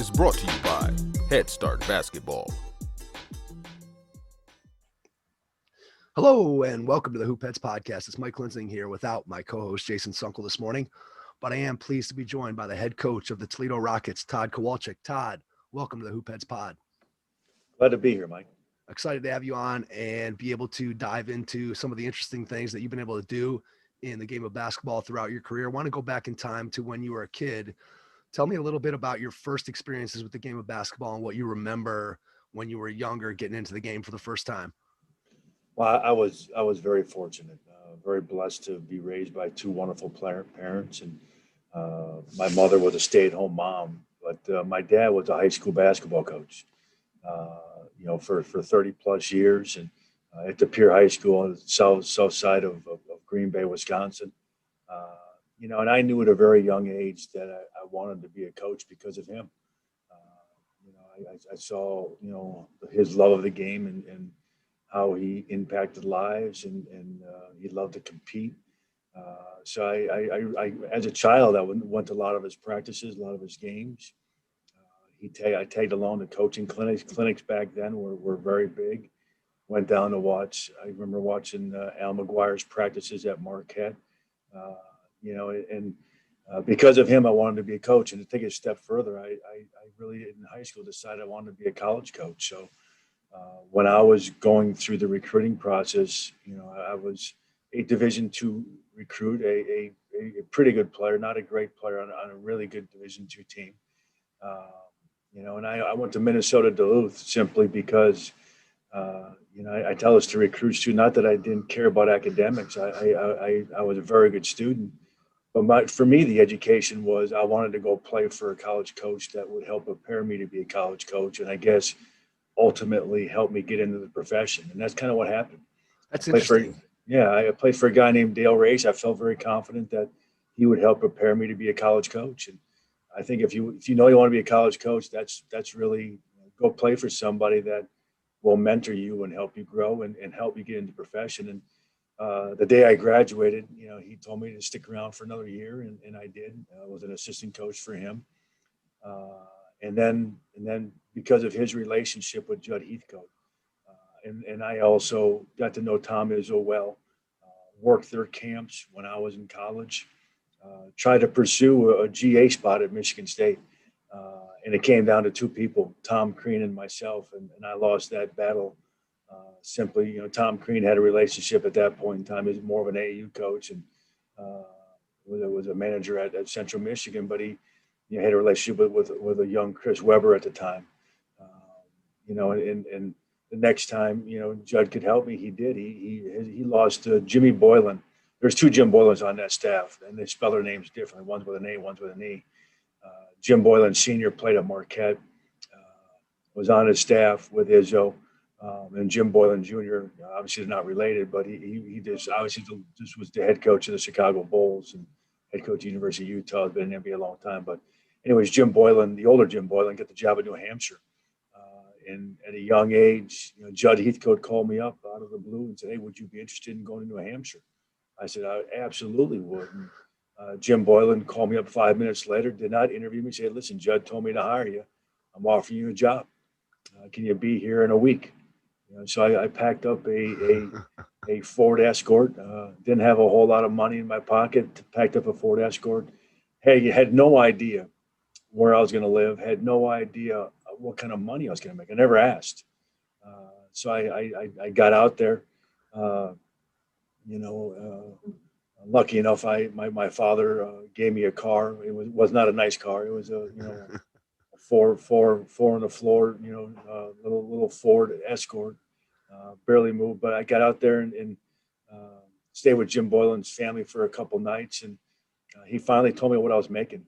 is brought to you by Head Start Basketball. Hello and welcome to the Hoop Heads Podcast. It's Mike Linsing here without my co-host Jason Sunkel this morning, but I am pleased to be joined by the head coach of the Toledo Rockets, Tod Kowalczyk. Tod, welcome to the Hoop Heads Pod. Glad to be here, Mike. Excited to have you on and be able to dive into some of the interesting things that you've been able to do in the game of basketball throughout your career. I want to go back in time to when you were a kid. Tell me a little bit about your first experiences with the game of basketball and what you remember when you were younger getting into the game for the first time. Well, I was very fortunate, very blessed to be raised by two wonderful parents, and my mother was a stay-at-home mom, but my dad was a high school basketball coach, for 30 plus years, and at the Pier High School on the south side of Green Bay, Wisconsin. And I knew at a very young age that I wanted to be a coach because of him. I saw his love of the game and how he impacted lives, and he loved to compete. So I as a child, I went to a lot of his practices, a lot of his games. I tagged along to coaching clinics. Clinics back then were very big. Went down to watch. I remember watching Al McGuire's practices at Marquette. Because of him, I wanted to be a coach. And to take it a step further, I really in high school decided I wanted to be a college coach. So when I was going through the recruiting process, I was a Division II recruit, a pretty good player, not a great player on a really good Division II team. And I went to Minnesota Duluth simply because, I tell this to recruits too, not that I didn't care about academics. I was a very good student. But for me, the education was I wanted to go play for a college coach that would help prepare me to be a college coach. And I guess ultimately helped me get into the profession. And that's kind of what happened. That's interesting. I played for a guy named Dale Race. I felt very confident that he would help prepare me to be a college coach. And I think if you know you want to be a college coach, that's really go play for somebody that will mentor you and help you grow and help you get into the profession. And the day I graduated, he told me to stick around for another year, and I did. I was an assistant coach for him. And then because of his relationship with Judd Heathcote, and I also got to know Tom Izzo well, worked their camps when I was in college, tried to pursue a GA spot at Michigan State. And it came down to two people, Tom Crean and myself, and I lost that battle. Simply, Tom Crean had a relationship at that point in time. He was more of an AAU coach and was a manager at Central Michigan, but he had a relationship with a young Chris Webber at the time. And the next time, Judd could help me, he did. He lost Jimmy Boylan. There's two Jim Boylans on that staff, and they spell their names differently. One's with an A, one's with an E. Jim Boylan Sr. played at Marquette, was on his staff with Izzo, and Jim Boylan Jr. Obviously is not related, but he just was the head coach of the Chicago Bulls and head coach of the University of Utah. Has been in the NBA a long time, but anyways, Jim Boylan, the older Jim Boylan, got the job at New Hampshire. And at a young age, Judd Heathcote called me up out of the blue and said, "Hey, would you be interested in going to New Hampshire?" I said, "I absolutely would." And, Jim Boylan called me up 5 minutes later, did not interview me, said, "Listen, Judd told me to hire you. I'm offering you a job. Can you be here in a week?" So I packed up a Ford Escort. Didn't have a whole lot of money in my pocket. Packed up a Ford Escort. Hey, had no idea where I was going to live. Had no idea what kind of money I was going to make. I never asked. So I got out there. Lucky enough, my father gave me a car. It was not a nice car. It was a four on the floor, little Ford Escort, barely moved. But I got out there and stayed with Jim Boylan's family for a couple nights, and he finally told me what I was making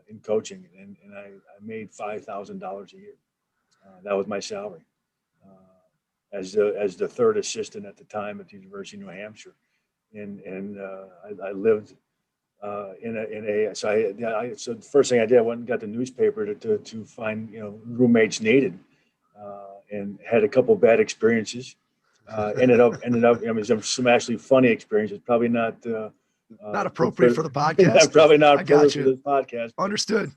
in coaching, and I made $5,000 a year. That was my salary as the third assistant at the time at the University of New Hampshire. And I lived so the first thing I did, I went and got the newspaper to find roommates needed, and had a couple bad experiences. Ended up. Some actually funny experiences. Probably not appropriate for the podcast. Probably not appropriate for this podcast. Understood.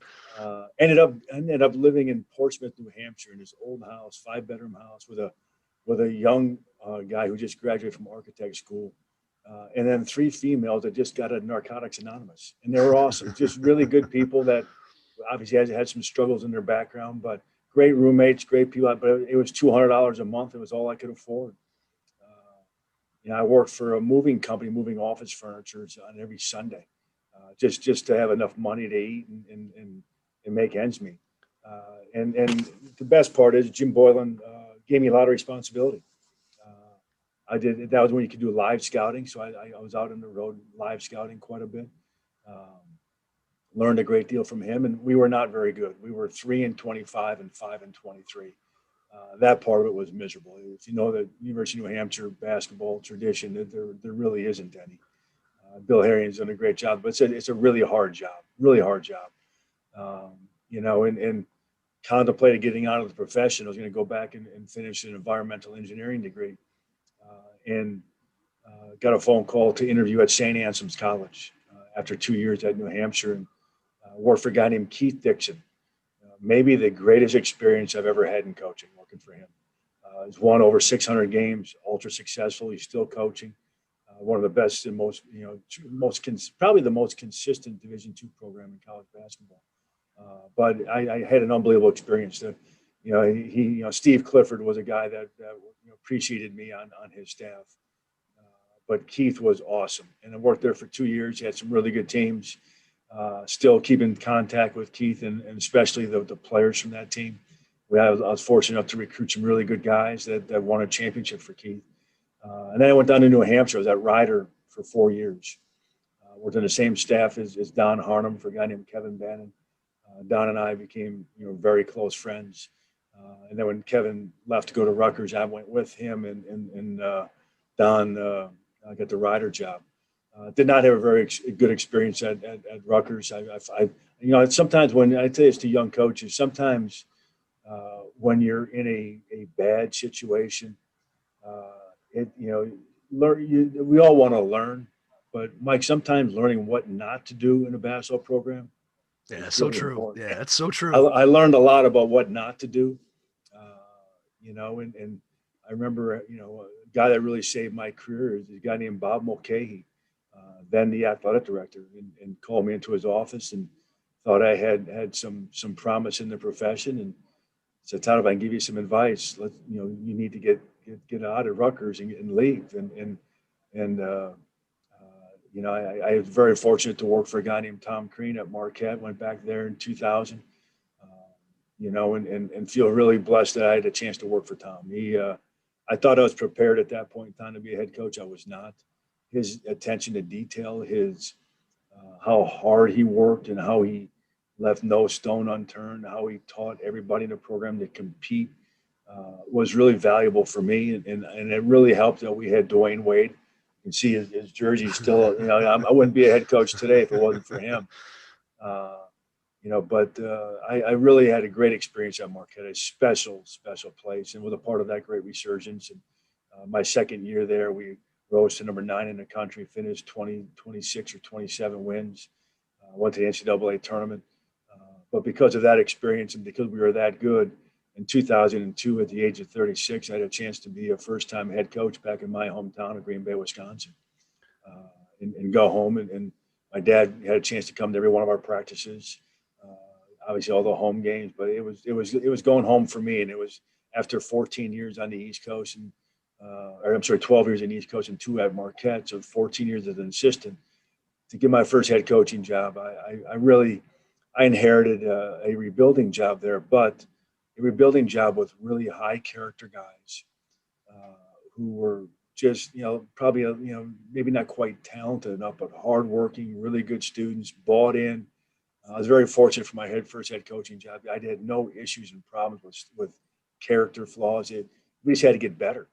Ended up living in Portsmouth, New Hampshire, in this old house, 5-bedroom house with a young guy who just graduated from architect school, and then 3 females that just got a Narcotics Anonymous, and they were awesome, just really good people that obviously had some struggles in their background, but great roommates, great people. But it was $200 a month. It was all I could afford. I worked for a moving company, moving office furniture on every Sunday, just to have enough money to eat and make ends meet. And the best part is Jim Boylan gave me a lot of responsibility. That was when you could do live scouting. So I was out on the road live scouting quite a bit. Learned a great deal from him, and we were not very good. We were 3-25 and 5-23. That part of it was miserable. If you know the University of New Hampshire basketball tradition, there really isn't any. Bill Harrigan's done a great job, but it's a really hard job, and contemplated getting out of the profession. I was going to go back and finish an environmental engineering degree, and got a phone call to interview at St. Anselm's College after 2 years at New Hampshire, and worked for a guy named Keith Dixon. Maybe the greatest experience I've ever had in coaching, working for him. He's won over 600 games, ultra successful. He's still coaching. One of the best and probably the most consistent Division II program in college basketball. But I had an unbelievable experience. Steve Clifford was a guy that appreciated me on his staff. But Keith was awesome, and I worked there for 2 years. He had some really good teams. Still keep in contact with Keith and especially the players from that team. I was fortunate enough to recruit some really good guys that won a championship for Keith. And then I went down to New Hampshire. I was at Ryder for 4 years. Worked on the same staff as Don Harnum for a guy named Kevin Bannon. Don and I became very close friends. And then when Kevin left to go to Rutgers, I went with him, and Don got the Ryder job. Did not have a very good experience at Rutgers. Sometimes when I tell this to young coaches, sometimes when you're in a bad situation, we all want to learn, but Mike, sometimes learning what not to do in a basketball program. Yeah, so really true. Important. Yeah, that's so true. I learned a lot about what not to do, and I remember, a guy that really saved my career is a guy named Bob Mulcahy. Then the athletic director, and called me into his office and thought I had some promise in the profession, and said, "Todd, if I can give you some advice, you need to get out of Rutgers and leave." I was very fortunate to work for a guy named Tom Crean at Marquette. Went back there in 2000, and feel really blessed that I had a chance to work for Tom. I thought I was prepared at that point in time to be a head coach. I was not. His attention to detail, how hard he worked and how he left no stone unturned, how he taught everybody in the program to compete was really valuable for me. And it really helped that we had Dwayne Wade. You can see his jersey still, I wouldn't be a head coach today if it wasn't for him. But I really had a great experience at Marquette, a special place, and was a part of that great resurgence. And my second year there, we rose to number 9 in the country, finished 26 or 27 wins, went to the NCAA tournament. But because of that experience and because we were that good, in 2002, at the age of 36, I had a chance to be a first-time head coach back in my hometown of Green Bay, Wisconsin, and go home. And my dad had a chance to come to every one of our practices, obviously all the home games. But it was going home for me, and it was after 14 years on the East Coast, and 12 years in the East Coast and 2 at Marquette, so 14 years as an assistant. To get my first head coaching job, I inherited a rebuilding job there, but a rebuilding job with really high character guys who were just, probably, maybe not quite talented enough, but hardworking, really good students, bought in. I was very fortunate for my first head coaching job. I had no issues and problems with character flaws. We just had to get better.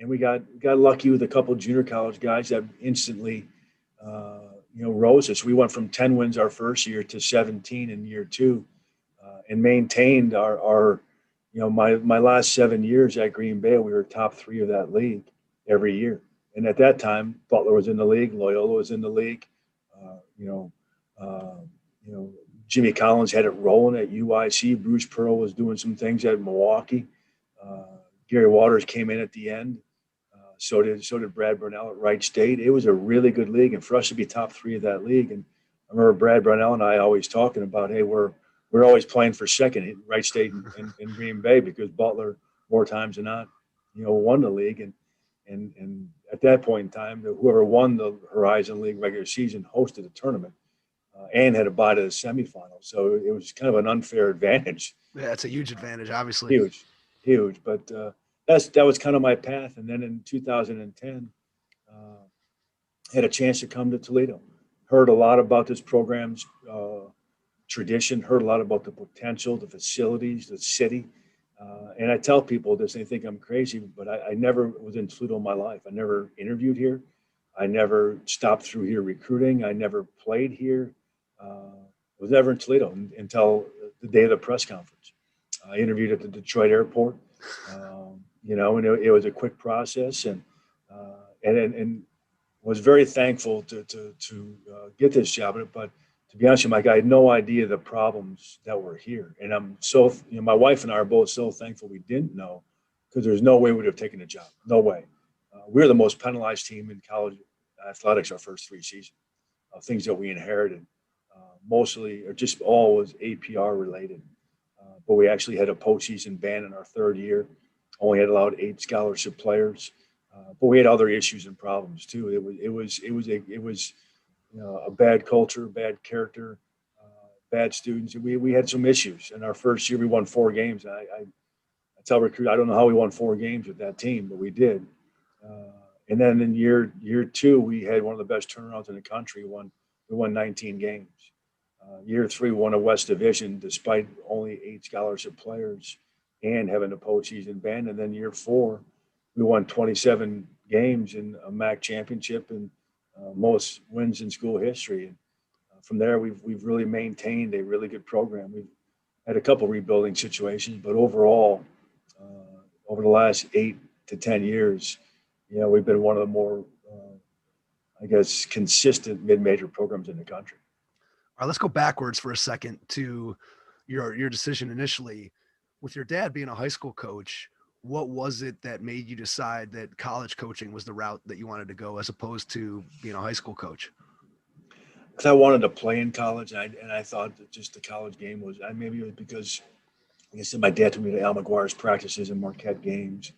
And we got lucky with a couple of junior college guys that instantly, rose us. We went from 10 wins our first year to 17 in year 2, and maintained my last 7 years at Green Bay. We were top 3 of that league every year. And at that time, Butler was in the league, Loyola was in the league, Jimmy Collins had it rolling at UIC. Bruce Pearl was doing some things at Milwaukee. Gary Waters came in at the end. So did Brad Burnell at Wright State. It was a really good league, and for us to be top 3 of that league, and I remember Brad Burnell and I always talking about, hey, we're always playing for second at Wright State and Green Bay, because Butler more times than not, won the league, and at that point in time, whoever won the Horizon League regular season hosted a tournament and had a bye to the semifinals. So it was kind of an unfair advantage. Yeah, it's a huge advantage, obviously. Huge. But that was kind of my path. And then in 2010, had a chance to come to Toledo. Heard a lot about this program's tradition, heard a lot about the potential, the facilities, the city. And I tell people this, they think I'm crazy, but I never was in Toledo in my life. I never interviewed here. I never stopped through here recruiting. I never played here. I was never in Toledo until the day of the press conference. I interviewed at the Detroit airport, and it was a quick process, and was very thankful to get this job. But to be honest with you, Mike, I had no idea the problems that were here. And I'm so, my wife and I are both so thankful we didn't know, because there's no way we would have taken the job. No way. We're the most penalized team in college athletics our first 3 seasons. Things that we inherited, mostly, or just all, was APR related. But we actually had a postseason ban in our 3rd year. Only had allowed 8 scholarship players. But we had other issues and problems too. It was a bad culture, bad character, bad students. We had some issues. In our first year, we won 4 games. I tell recruits, I don't know how we won 4 games with that team, but we did. And then in year 2, we had one of the best turnarounds in the country. We won 19 games. Year 3, we won a West Division despite only 8 scholarship players and having a postseason ban. And then year 4, we won 27 games in a MAC championship and most wins in school history. And from there, we've really maintained a really good program. We've had a couple rebuilding situations, but overall, over the last 8 to 10 years, we've been one of the more, consistent mid-major programs in the country. All right, let's go backwards for a second to your decision initially. With your dad being a high school coach, what was it that made you decide that college coaching was the route that you wanted to go, as opposed to being a high school coach? Because I wanted to play in college, and I thought that just the college game was, maybe it was because, like I said, my dad took me to Al McGuire's practices and Marquette games.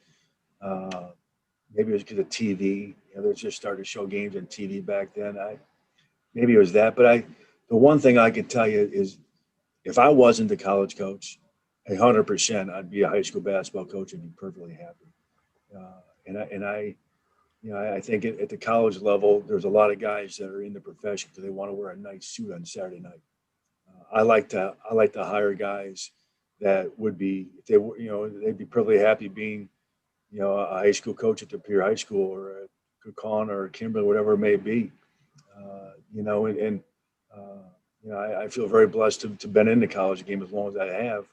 Maybe it was because of TV. They just started to show games on TV back then. Maybe it was that. But the one thing I can tell you is, if I wasn't the college coach, 100%, I'd be a high school basketball coach and be perfectly happy. I think at the college level, there's a lot of guys that are in the profession because they want to wear a nice suit on Saturday night. I like to hire guys that would be, they'd be perfectly happy being, a high school coach at the Pier High School or at Crean or Kimberly, whatever it may be. I feel very blessed to have been in the college game as long as I have.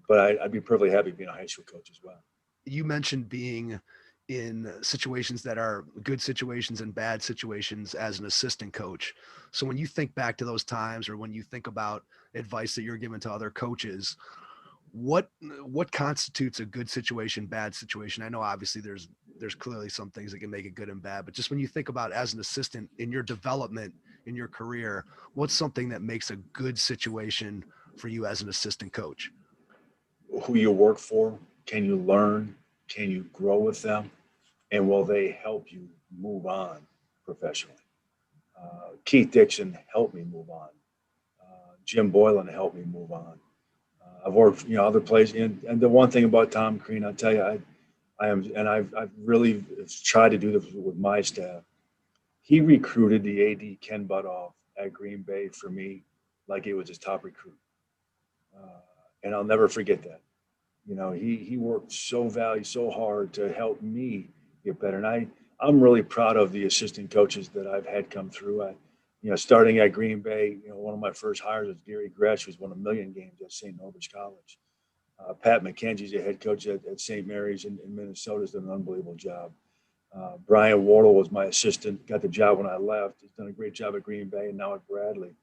But I'd be perfectly happy being a high school coach as well. You mentioned being in situations that are good situations and bad situations as an assistant coach. So when you think back to those times, or when you think about advice that you're giving to other coaches, what constitutes a good situation, bad situation? I know obviously there's clearly some things that can make it good and bad, but just when you think about as an assistant in your development in your career, what's something that makes a good situation for you as an assistant coach? Who you work for, can you learn, can you grow with them, and will they help you move on professionally? Keith Dixon helped me move on. Jim Boylan helped me move on. I've worked, other places, and the one thing about Tom Crean, I'll tell you, I've really tried to do this with my staff. He recruited the AD Ken Butoff at Green Bay for me like it was his top recruit. And I'll never forget that. He worked so hard to help me get better. And I'm really proud of the assistant coaches that I've had come through. Starting at Green Bay, one of my first hires was Gary Gresh, who's won 1 million games at St. Norbert College. Pat McKenzie's the head coach at St. Mary's in Minnesota, has done an unbelievable job. Brian Wardle was my assistant, got the job when I left. He's done a great job at Green Bay and now at Bradley.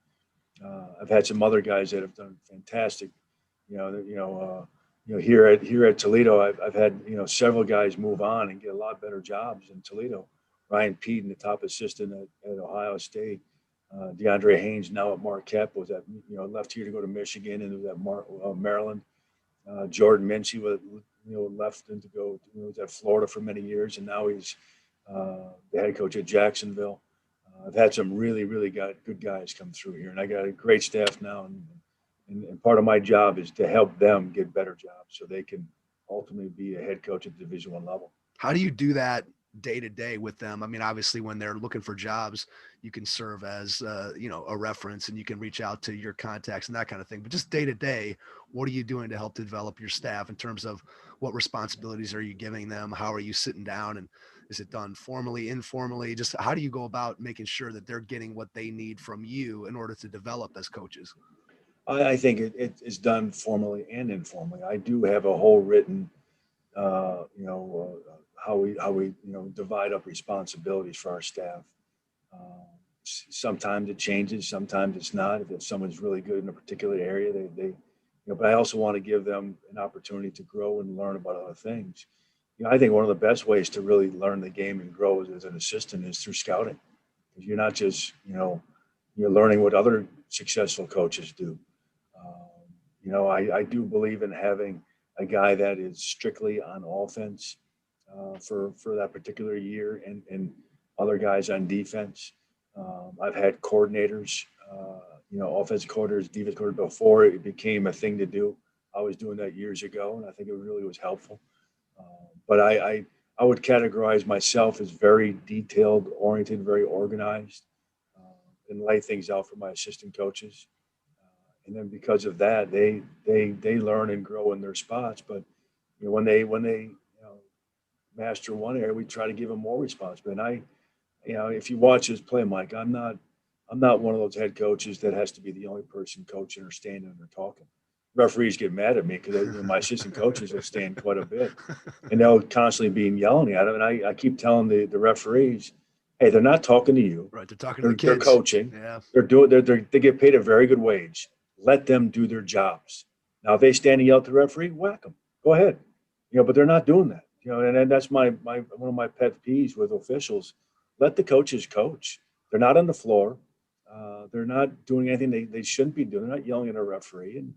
I've had some other guys that have done fantastic. Here at Toledo, I've had several guys move on and get a lot better jobs in Toledo. Ryan Peden, the top assistant at Ohio State. DeAndre Haynes now at Marquette was at left here to go to Michigan and was at Maryland. Jordan Minchie was left and to go was at Florida for many years, and now he's the head coach at Jacksonville. I've had some really good guys come through here, and I got a great staff now. And part of my job is to help them get better jobs so they can ultimately be a head coach at Division I level. How do you do that day to day with them? I mean, obviously when they're looking for jobs, you can serve as, a reference, and you can reach out to your contacts and that kind of thing. But just day to day, what are you doing to help develop your staff in terms of what responsibilities are you giving them? How are you sitting down, and is it done formally, informally? Just how do you go about making sure that they're getting what they need from you in order to develop as coaches? I think it is done formally and informally. I do have a whole written, how we divide up responsibilities for our staff. Sometimes it changes, sometimes it's not. If someone's really good in a particular area, but I also want to give them an opportunity to grow and learn about other things. I think one of the best ways to really learn the game and grow as an assistant is through scouting. Because you're not just, you're learning what other successful coaches do. I do believe in having a guy that is strictly on offense for that particular year, and other guys on defense. I've had coordinators, offensive coordinators, defense coordinators before it became a thing to do. I was doing that years ago, and I think it really was helpful. But I would categorize myself as very detailed oriented, very organized, and lay things out for my assistant coaches. And then because of that, they learn and grow in their spots. But when they master one area, we try to give them more responsibility. And if you watch us play, Mike, I'm not one of those head coaches that has to be the only person coaching or standing or talking. Referees get mad at me because my assistant coaches will stand quite a bit, and they'll constantly be yelling at them. And I keep telling the referees, hey, they're not talking to you. Right, they're talking to the kids. They're coaching. Yeah, they get paid a very good wage. Let them do their jobs. Now, if they stand and yell at the referee, whack them. Go ahead. But they're not doing that. And that's one of my pet peeves with officials. Let the coaches coach. They're not on the floor. They're not doing anything they shouldn't be doing. They're not yelling at a referee, and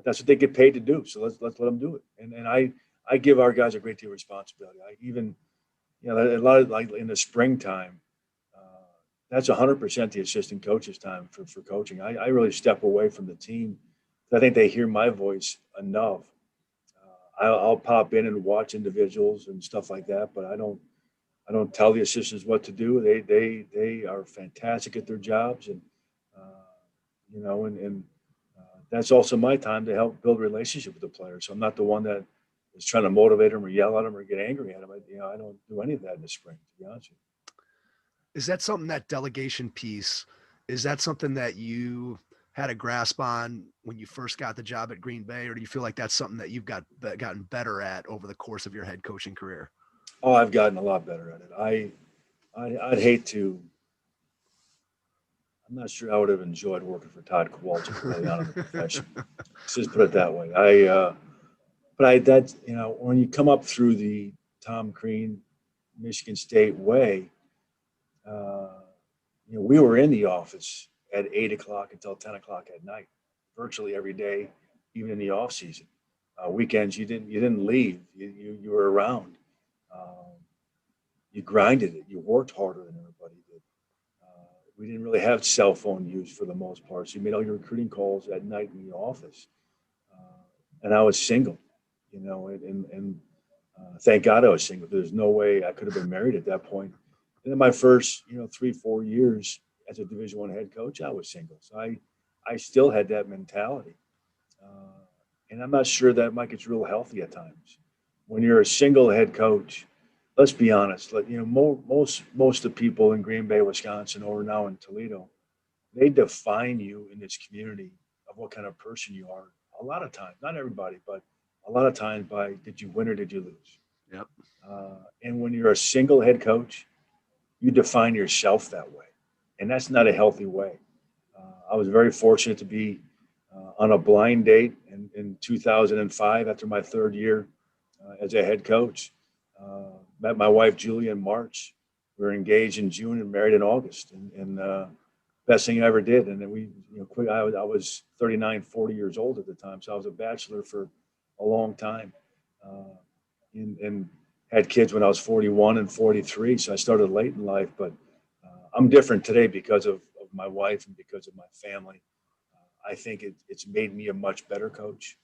that's what they get paid to do. So let's let them do it. And I give our guys a great deal of responsibility. I even a lot of, like in the springtime, that's 100% the assistant coach's time for coaching. I really step away from the team. I think they hear my voice enough. I'll pop in and watch individuals and stuff like that, but I don't tell the assistants what to do. They are fantastic at their jobs, and that's also my time to help build a relationship with the players. So I'm not the one that is trying to motivate them or yell at them or get angry at them. I don't do any of that in the spring, to be honest with you. is that something, that delegation piece, is that something that you had a grasp on when you first got the job at Green Bay, or do you feel like that's something that you've gotten better at over the course of your head coaching career? Oh, I've gotten a lot better at it. I'd hate to. I'm not sure I would have enjoyed working for Tod Kowalczyk early on in the profession. Let's just put it that way. When you come up through the Tom Crean, Michigan State way, we were in the office at 8 o'clock until 10 o'clock at night, virtually every day, even in the off season. Weekends, you didn't leave. You were around. You grinded it. You worked harder than everybody did. We didn't really have cell phone use for the most part, so you made all your recruiting calls at night in the office. And I was single, and thank God I was single. There's no way I could have been married at that point. And then my first, 3-4 years as a Division I head coach, I was single. So I still had that mentality. And I'm not sure that, Mike, it's real healthy at times. When you're a single head coach, let's be honest, most of the people in Green Bay, Wisconsin, or now in Toledo, they define you in this community of what kind of person you are. A lot of times, not everybody, but a lot of times by did you win or did you lose? Yep. And when you're a single head coach, you define yourself that way. And that's not a healthy way. I was very fortunate to be on a blind date in 2005 after my third year as a head coach. Met my wife, Julia, in March. We were engaged in June and married in August. And best thing I ever did. And then we, quick, I was 39, 40 years old at the time. So I was a bachelor for a long time and had kids when I was 41 and 43. So I started late in life, but I'm different today because of my wife and because of my family. I think it's made me a much better coach.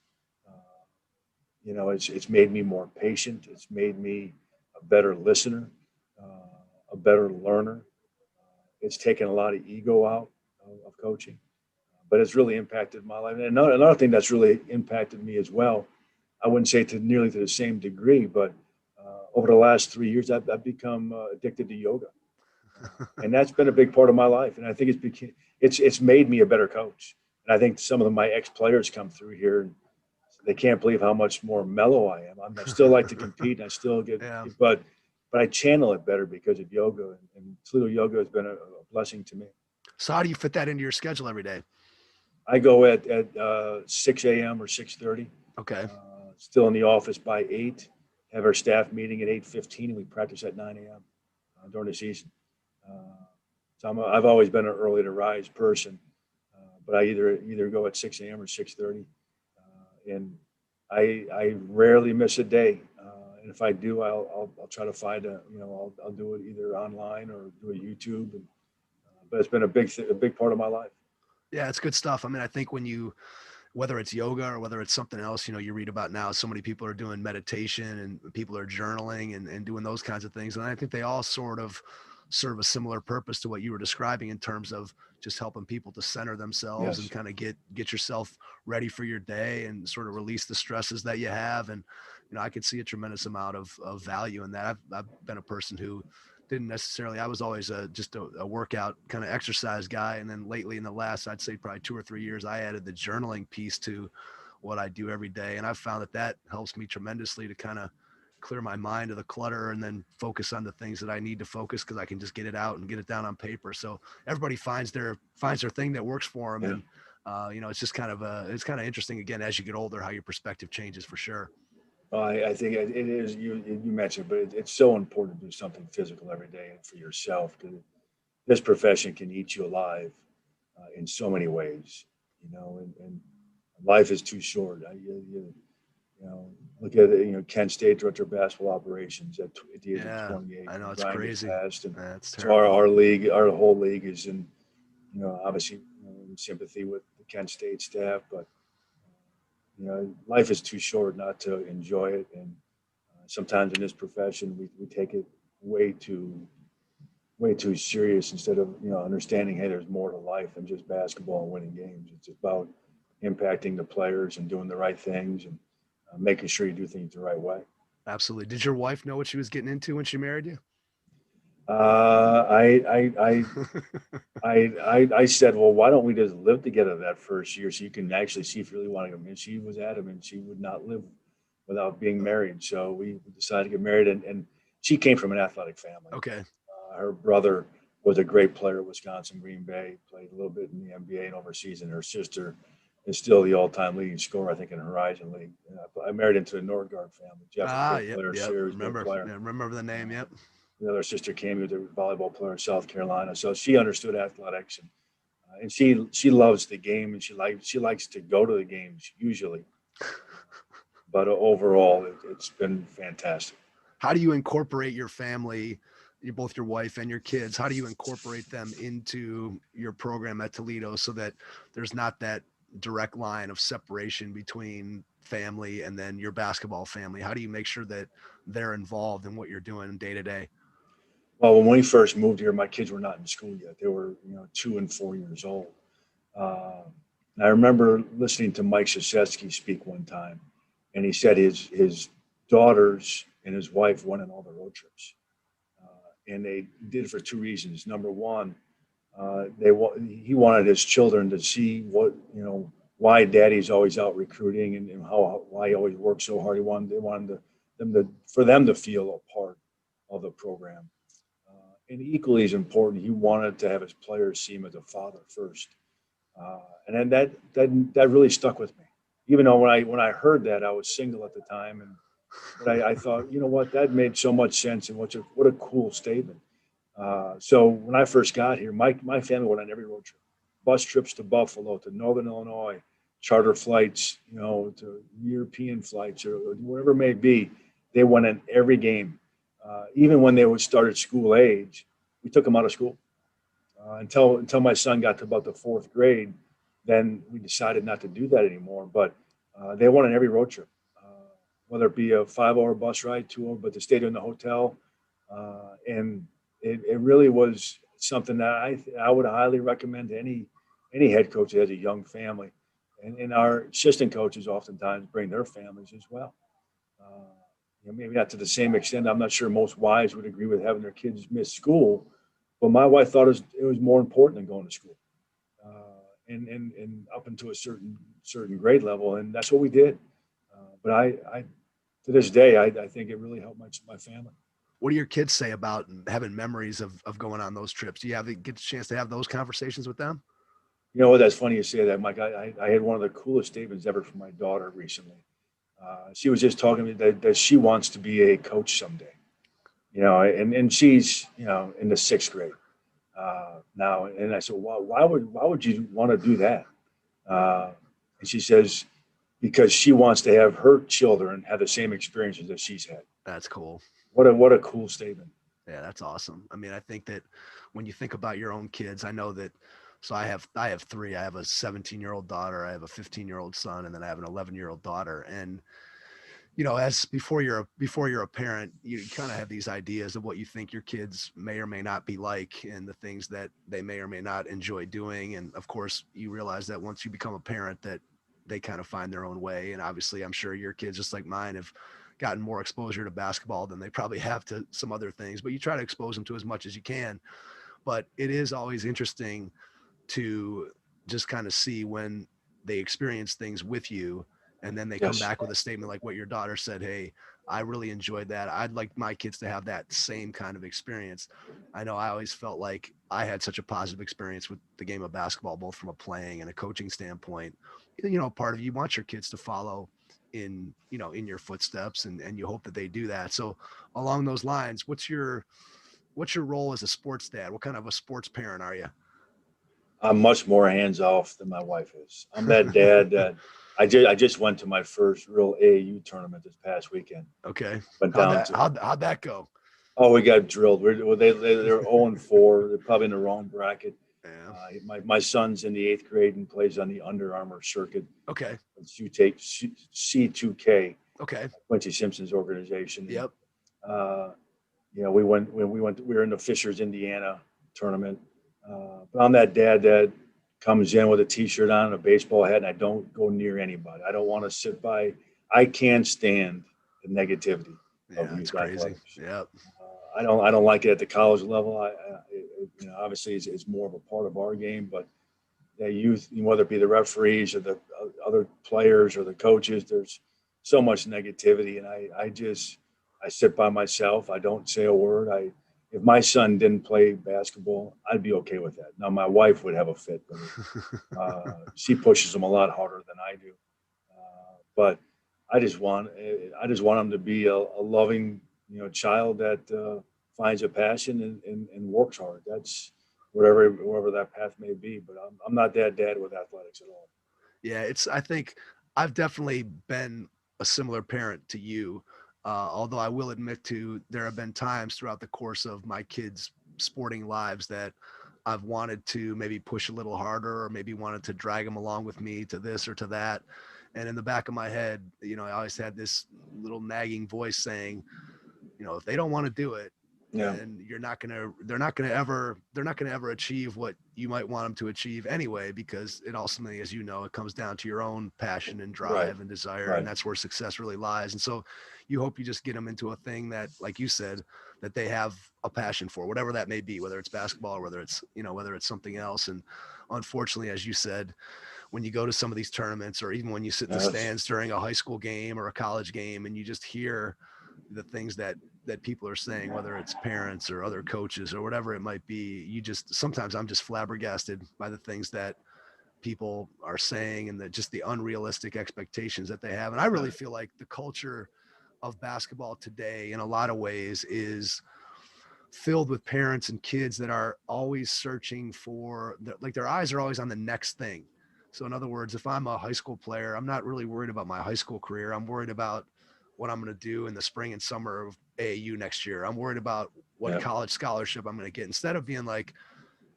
It's made me more patient. It's made me a better listener, a better learner. It's taken a lot of ego out of coaching, but it's really impacted my life. And another thing that's really impacted me as well, I wouldn't say nearly to the same degree, but over the last 3 years, I've become addicted to yoga. And that's been a big part of my life. And I think it's made me a better coach. And I think some of my ex-players come through here and they can't believe how much more mellow I am. I still like to compete and I still get, but I channel it better because of yoga, and Toledo yoga has been a blessing to me. So how do you fit that into your schedule every day? I go at 6 a.m. or 6:30. Okay. Still in the office by 8, have our staff meeting at 8:15, and we practice at 9 a.m. During the season. So I've always been an early to rise person, but I either go at 6 a.m. or 6:30. And I rarely miss a day. And if I do, I'll try to find I'll do it either online or do a YouTube. But it's been a big part of my life. Yeah, it's good stuff. I mean, I think whether it's yoga or whether it's something else, you read about now, so many people are doing meditation and people are journaling and doing those kinds of things. And I think they all sort of serve a similar purpose to what you were describing in terms of just helping people to center themselves and kind of get yourself ready for your day and sort of release the stresses that you have. And, I could see a tremendous amount of value in that. I've been a person who didn't necessarily, I was always just a workout kind of exercise guy. And then lately in the last, I'd say probably 2 or 3 years, I added the journaling piece to what I do every day. And I've found that helps me tremendously to kind of clear my mind of the clutter and then focus on the things that I need to focus, because I can just get it out and get it down on paper. So everybody finds their thing that works for them. Yeah. And, it's just it's kind of interesting, again, as you get older, how your perspective changes for sure. Well, I think it is, you mentioned, but it's so important to do something physical every day and for yourself, because this profession can eat you alive in so many ways, and life is too short. Look at Kent State director of basketball operations at the age of 28. I know, it's Brian crazy. That's so our whole league is in, obviously in sympathy with the Kent State staff, but life is too short not to enjoy it. And sometimes in this profession, we take it way too serious instead of, understanding, hey, there's more to life than just basketball and winning games. It's about impacting the players and doing the right things and making sure you do things the right way. Absolutely. Did your wife know what she was getting into when she married you? I said, well, why don't we just live together that first year so you can actually see if you really want to go? And she was adamant she would not live without being married. So we decided to get married, and she came from an athletic family. Okay. Her brother was a great player at Wisconsin Green Bay, played a little bit in the NBA and overseas, and her sister is still the all-time leading scorer, I think, in Horizon League. I married into a Nordgaard family. Jeff, player, Sherry's remember player. Yeah, remember the name, yep. The other sister came with a volleyball player in South Carolina, so she understood athletics, and she loves the game, and she likes to go to the games usually. But overall, it's been fantastic. How do you incorporate your family, both your wife and your kids? How do you incorporate them into your program at Toledo so that there's not that direct line of separation between family and then your basketball family? How do you make sure that they're involved in what you're doing day to day? Well, when we first moved here, my kids were not in school yet. They were, 2 and 4 years old. And I remember listening to Mike Krzyzewski speak one time, and he said his daughters and his wife went on all the road trips, and they did it for 2 reasons. Number one, he wanted his children to see why Daddy's always out recruiting and why he always works so hard. They wanted for them to feel a part of the program. And equally as important, he wanted to have his players see him as a father first. And then that really stuck with me. Even though when I heard that, I was single at the time, but I thought, you know what, that made so much sense, and what a cool statement. So when I first got here, my family went on every road trip, bus trips to Buffalo, to Northern Illinois, charter flights, to European flights or whatever it may be. They went in every game. Even when they would start at school age, we took them out of school until my son got to about the fourth grade. Then we decided not to do that anymore. But they went on every road trip, whether it be a 5-hour bus ride, 2 hour, but they stayed in the hotel, and it really was something that I would highly recommend to any head coach that has a young family, and our assistant coaches oftentimes bring their families as well. Maybe not to the same extent. I'm not sure most wives would agree with having their kids miss school, but my wife thought it was more important than going to school, and up into a certain grade level, and that's what we did. But I to this day, I think it really helped my family. What do your kids say about having memories of going on those trips? Do you get the chance to have those conversations with them? You know what? That's funny you say that, Mike. I had one of the coolest statements ever from my daughter recently. She was just talking to me that she wants to be a coach someday, and she's, in the sixth grade now. And I said, well, why would you want to do that? And she says, because she wants to have her children have the same experiences that she's had. That's cool. What a cool statement. Yeah, that's awesome. I mean, I think that when you think about your own kids, I know that. So I have three. I have a 17-year-old daughter, I have a 15-year-old son, and then I have an 11-year-old daughter. And as before you're a parent, you kind of have these ideas of what you think your kids may or may not be like, and the things that they may or may not enjoy doing. And of course, you realize that once you become a parent, that they kind of find their own way. And obviously, I'm sure your kids, just like mine, have gotten more exposure to basketball than they probably have to some other things. But you try to expose them to as much as you can. But it is always interesting to just kind of see when they experience things with you, and then they come back with a statement like what your daughter said. Hey, I really enjoyed that. I'd like my kids to have that same kind of experience. I know I always felt like I had such a positive experience with the game of basketball, both from a playing and a coaching standpoint. Part of you want your kids to follow in your footsteps, and you hope that they do that. So along those lines, what's your role as a sports dad? What kind of a sports parent are you? I'm much more hands off than my wife is. I'm that dad that I just went to my first real AAU tournament this past weekend. Okay. Went How'd that go? Oh, we got drilled. They're 0-4. They're probably in the wrong bracket. Yeah. My son's in the 8th grade and plays on the Under Armour circuit. Okay. You take C2K. Okay. Quincy Simpson's organization. Yep. We were in the Fishers, Indiana tournament. But I'm that dad that comes in with a T-shirt on and a baseball hat, and I don't go near anybody. I don't want to sit by. I can't stand the negativity of youth athletics. Yep. I don't like it at the college level. Obviously it's more of a part of our game, but the youth, whether it be the referees or the other players or the coaches, there's so much negativity, and I sit by myself. I don't say a word. If my son didn't play basketball, I'd be okay with that. Now, my wife would have a fit, but she pushes him a lot harder than I do. But I just want him to be a loving, child that finds a passion and works hard. That's wherever that path may be. But I'm not that dad with athletics at all. Yeah, I think I've definitely been a similar parent to you. Although I will admit there have been times throughout the course of my kids' sporting lives that I've wanted to maybe push a little harder, or maybe wanted to drag them along with me to this or to that. And in the back of my head, I always had this little nagging voice saying, if they don't want to do it, and they're not gonna ever achieve what you might want them to achieve anyway, because it ultimately, as it comes down to your own passion and drive and desire, and that's where success really lies. And so you hope you just get them into a thing that, like you said, that they have a passion for, whatever that may be, whether it's basketball or whether it's something else. And unfortunately, as you said, when you go to some of these tournaments, or even when you sit in the stands during a high school game or a college game, and you just hear the things that people are saying, whether it's parents or other coaches or whatever it might be, sometimes I'm just flabbergasted by the things that people are saying and just the unrealistic expectations that they have. And I really feel like the culture of basketball today in a lot of ways is filled with parents and kids that are always searching for like their eyes are always on the next thing. So in other words, if I'm a high school player, I'm not really worried about my high school career. I'm worried about what I'm going to do in the spring and summer of AAU next year. I'm worried about what college scholarship I'm going to get, instead of being like,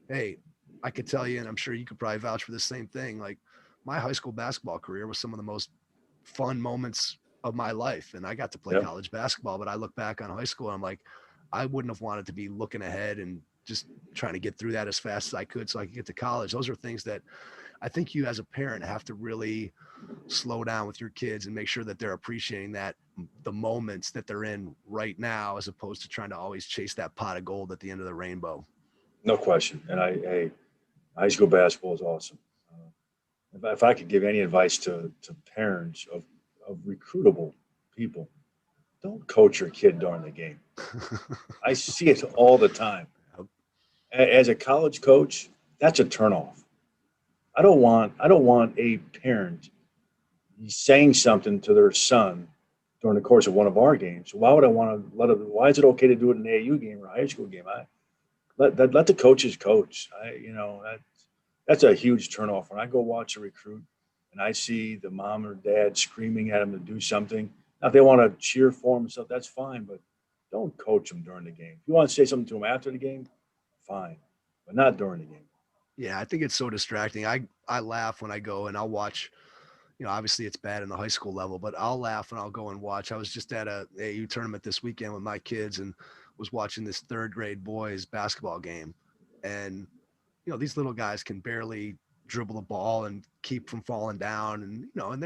hey, I could tell you, and I'm sure you could probably vouch for the same thing. Like my high school basketball career was some of the most fun moments of my life. And I got to play college basketball, but I look back on high school and I'm like, I wouldn't have wanted to be looking ahead and just trying to get through that as fast as I could so I could get to college. Those are things that I think you as a parent have to really slow down with your kids and make sure that they're appreciating that the moments that they're in right now, as opposed to trying to always chase that pot of gold at the end of the rainbow. No question. And high school basketball is awesome. If I could give any advice to parents of recruitable people, don't coach your kid during the game. I see it all the time. As a college coach, that's a turnoff. I don't want a parent saying something to their son during the course of one of our games. Why would I want to let it? Why is it okay to do it in an AAU game or a high school game? Let the coaches coach. That's a huge turnoff. When I go watch a recruit and I see the mom or dad screaming at him to do something, now if they want to cheer for him and stuff, that's fine, but don't coach them during the game. If you want to say something to them after the game, fine, but not during the game. Yeah, I think it's so distracting. I laugh when I go and I'll watch, obviously it's bad in the high school level, but I'll laugh and I'll go and watch. I was just at a AAU tournament this weekend with my kids and was watching this third grade boys basketball game. And, these little guys can barely dribble the ball and keep from falling down. And, and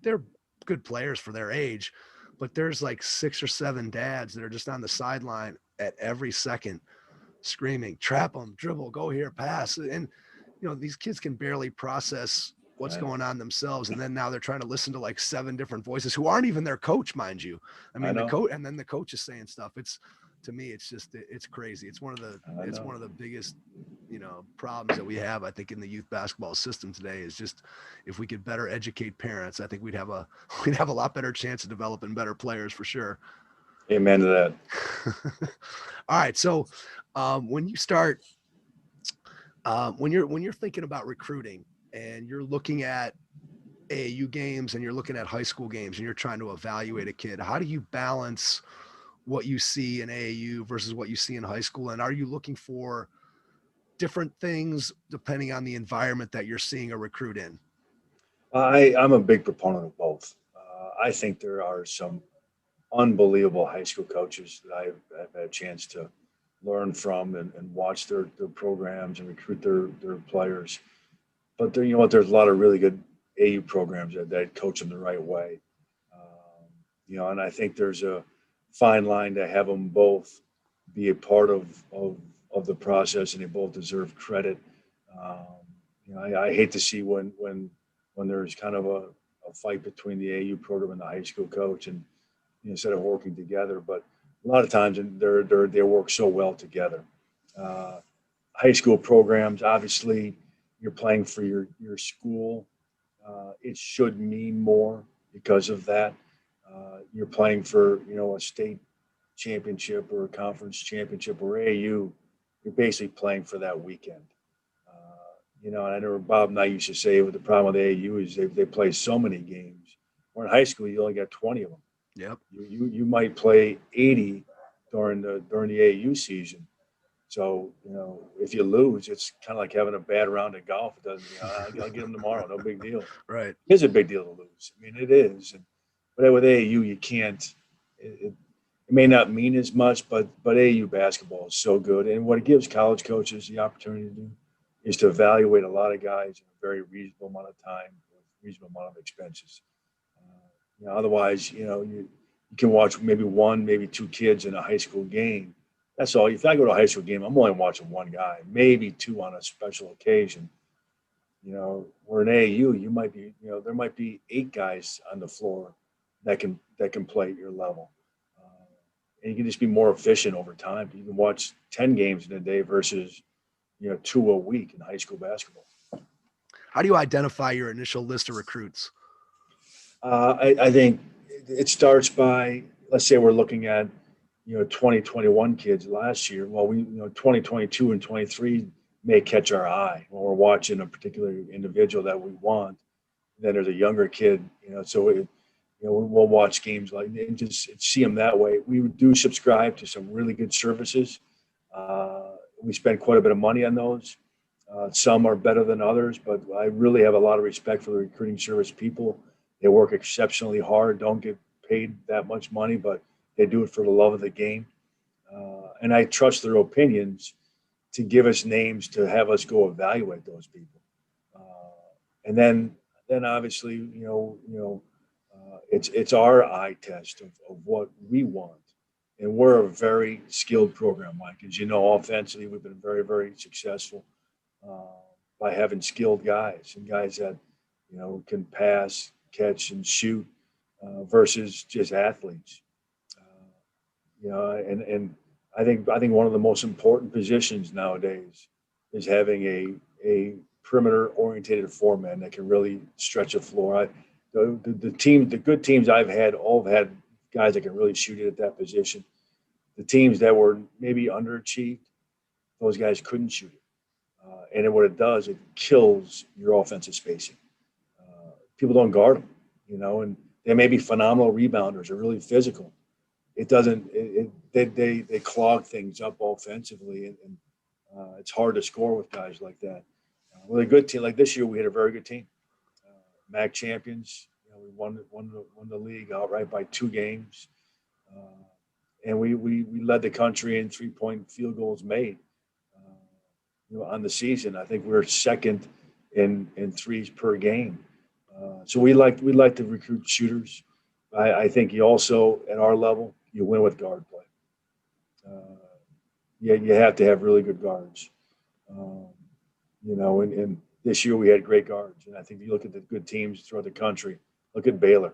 they're good players for their age, but there's like 6 or 7 dads that are just on the sideline at every second screaming, trap them, dribble, go here, pass. And, these kids can barely process what's going on themselves. And then now they're trying to listen to like 7 different voices who aren't even their coach, mind you. I mean, and then the coach is saying stuff. To me, it's just, it's crazy. It's one of the biggest, problems that we have, I think, in the youth basketball system today is just, if we could better educate parents, I think we'd have a lot better chance of developing better players for sure. Amen to that. All right. So when you start, when you're thinking about recruiting and you're looking at AAU games and you're looking at high school games and you're trying to evaluate a kid, how do you balance what you see in AAU versus what you see in high school? And are you looking for different things depending on the environment that you're seeing a recruit in? I'm a big proponent of both. I think there are some unbelievable high school coaches that I've had a chance to learn from and watch their programs and recruit their players. But there's a lot of really good AU programs that coach them the right way. And I think there's a fine line to have them both be a part of the process, and they both deserve credit. I hate to see when there's kind of a fight between the AU program and the high school coach, and instead of working together. But a lot of times they work so well together. High school programs, obviously, you're playing for your school. It should mean more because of that. You're playing for a state championship or a conference championship or AAU. You're basically playing for that weekend. And I remember Bob and I used to say the problem with AAU is they play so many games. Where in high school you only got 20 of them. Yep. You might play 80 during the AAU season. So if you lose, it's kind of like having a bad round of golf. It doesn't. I'll get them tomorrow. No big deal. Right. It's a big deal to lose. I mean, it is. But with AAU, you can't. It may not mean as much, but AAU basketball is so good, and what it gives college coaches the opportunity to do is to evaluate a lot of guys in a very reasonable amount of time with reasonable amount of expenses. Otherwise, you can watch maybe 1, maybe 2 kids in a high school game. That's all. If I go to a high school game, I'm only watching 1 guy, maybe 2 on a special occasion. Where in AAU, you might be, there might be 8 guys on the floor that can play at your level. And you can just be more efficient over time. You can watch 10 games in a day versus, 2 a week in high school basketball. How do you identify your initial list of recruits? I think it starts by, let's say we're looking at, 2021 kids last year. Well, 2022 and 23 may catch our eye when we're watching a particular individual that we want. Then there's a younger kid, so we'll watch games like and just see them that way. We do subscribe to some really good services. We spend quite a bit of money on those. Some are better than others, but I really have a lot of respect for the recruiting service people. They work exceptionally hard, don't get paid that much money, but they do it for the love of the game. And I trust their opinions to give us names to have us go evaluate those people. And then obviously, it's our eye test of what we want. And we're a very skilled program, Mike. As you know, offensively, we've been very, very successful by having skilled guys and guys that, can pass, catch, and shoot versus just athletes. And I think one of the most important positions nowadays is having a perimeter-oriented foreman that can really stretch a floor. The good teams I've had all have had guys that can really shoot it at that position. The teams that were maybe underachieved, those guys couldn't shoot it. And what it does, it kills your offensive spacing. People don't guard them, and they may be phenomenal rebounders or really physical. It doesn't. They clog things up offensively, and it's hard to score with guys like that. With a good team like this year, we had a very good team. MAC champions. We won the league outright by 2 games, and we led the country in 3-point field goals made. On the season, I think we're second in threes per game. So we like to recruit shooters. I think you also, at our level, you win with guard play. You have to have really good guards. And this year we had great guards. And I think if you look at the good teams throughout the country, look at Baylor.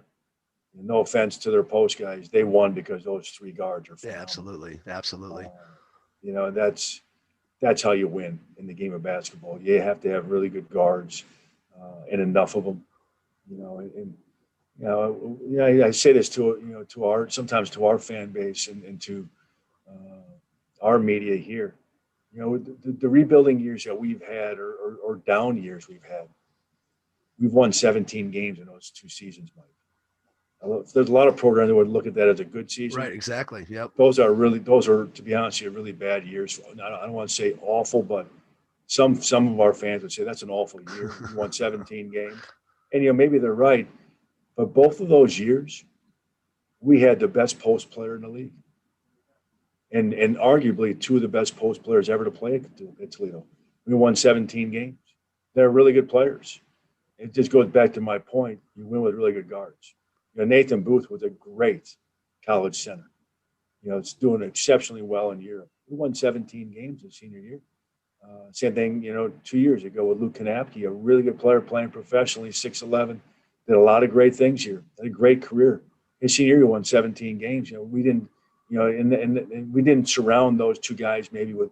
No offense to their post guys, they won because those 3 guards are phenomenal. Yeah, absolutely. That's how you win in the game of basketball. You have to have really good guards and enough of them. I say this sometimes to our fan base and to our media here. The rebuilding years that we've had or down years we've won 17 games in those 2 seasons, Mike. There's a lot of programs that would look at that as a good season. Right, exactly. Yep. Those are, to be honest, really bad years. I don't want to say awful, but some of our fans would say that's an awful year. We won 17 games. And, maybe they're right. But both of those years, we had the best post player in the league. And arguably 2 of the best post players ever to play at Toledo. We won 17 games. They're really good players. It just goes back to my point. You win with really good guards. Nathan Booth was a great college center. It's doing exceptionally well in Europe. We won 17 games his senior year. Same thing, 2 years ago with Luke Kanapke, a really good player playing professionally, 6'11", did a lot of great things here. Had a great career. His senior year, won 17 games. We didn't, and we didn't surround those 2 guys maybe with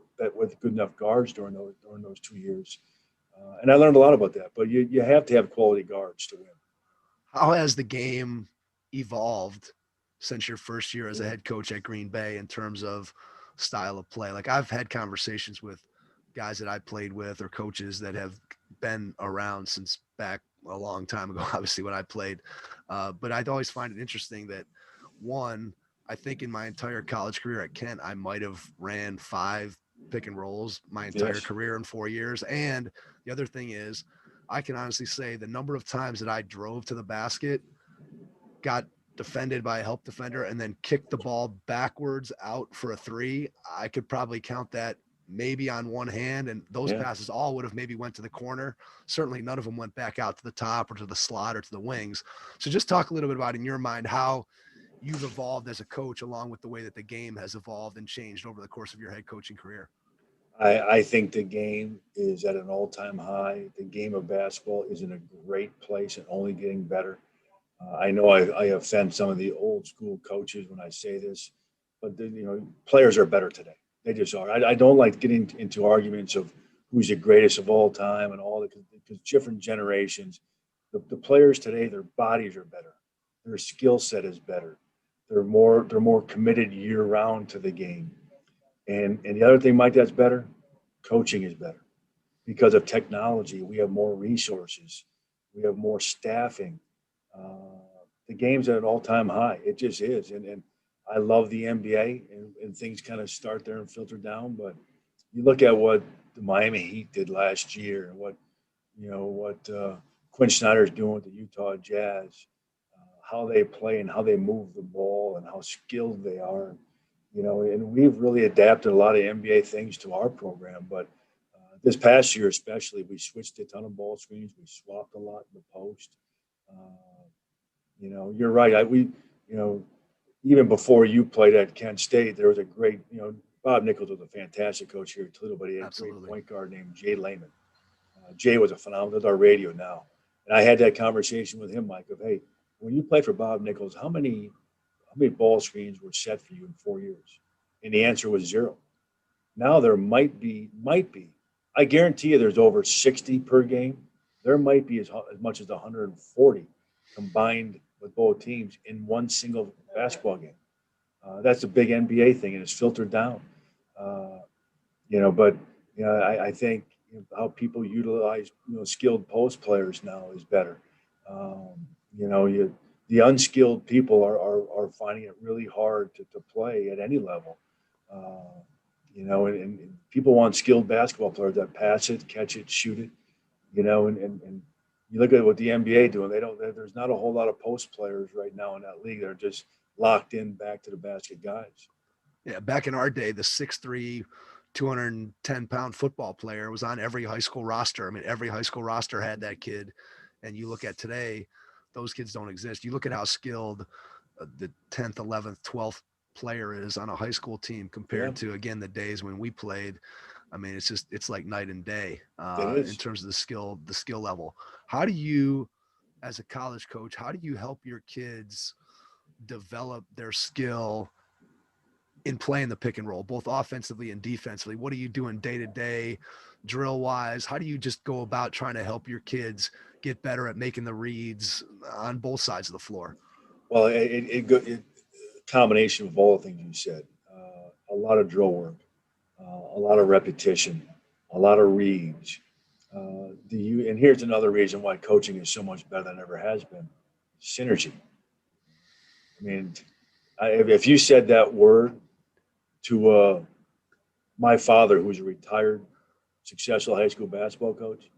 good enough guards during those 2 years. And I learned a lot about that. But you have to have quality guards to win. How has the game evolved since your first year as a head coach at Green Bay in terms of style of play? Like, I've had conversations with guys that I played with or coaches that have been around since back a long time ago, obviously when I played. But I'd always find it interesting that, one, I think in my entire college career at Kent, I might have ran 5 pick and rolls my entire career in 4 years. And the other thing is, I can honestly say the number of times that I drove to the basket, got defended by a help defender, and then kicked the ball backwards out for a 3, I could probably count that maybe on one hand. And those passes all would have maybe went to the corner. Certainly none of them went back out to the top or to the slot or to the wings. So just talk a little bit about, in your mind, how you've evolved as a coach along with the way that the game has evolved and changed over the course of your head coaching career. I think the game is at an all-time high. The game of basketball is in a great place and only getting better. I know I offend some of the old school coaches when I say this, but players are better today. They just are. I don't like getting into arguments of who's the greatest of all time and all that, because different generations, the players today, their bodies are better, their skill set is better, they're more committed year round to the game, and the other thing, Mike, that's better, coaching is better because of technology. We have more resources, we have more staffing. The game's at an all-time high. It just is, and I love the NBA, and things kind of start there and filter down. But you look at what the Miami Heat did last year, and what Quinn Snyder's doing with the Utah Jazz, how they play and how they move the ball and how skilled they are. And we've really adapted a lot of NBA things to our program. But this past year, especially, we switched a ton of ball screens. We swapped a lot in the post. You're right. Even before you played at Kent State, there was a great, Bob Nichols was a fantastic coach here at Toledo, but he had a great point guard named Jay Lehman. Jay was a phenomenal, with our radio now. And I had that conversation with him, Mike, of, hey, when you played for Bob Nichols, how many ball screens were set for you in 4 years? And the answer was 0. Now there might be, I guarantee you there's over 60 per game. There might be as much as 140 combined with both teams in one single basketball game. That's a big NBA thing, and it's filtered down. I think how people utilize skilled post players now is better. The unskilled people are finding it really hard to play at any level. And people want skilled basketball players that pass it, catch it, shoot it. And you look at what the NBA doing. There's not a whole lot of post players right now in that league. They're just locked in back to the basket guys. Yeah, back in our day, the 6'3", 210-pound football player was on every high school roster. I mean, every high school roster had that kid. And you look at today, those kids don't exist. You look at how skilled the 10th, 11th, 12th player is on a high school team compared to, again, the days when we played. I mean, it's like night and day in terms of the skill level. How do you, as a college coach, how do you help your kids develop their skill in playing the pick and roll, both offensively and defensively? What are you doing day to day, drill wise? How do you just go about trying to help your kids get better at making the reads on both sides of the floor? Well, it combination of all the things you said. A lot of drill work, a lot of repetition, a lot of reads. And here's another reason why coaching is so much better than it ever has been: synergy. I mean, if you said that word to my father, who's a retired, successful high school basketball coach,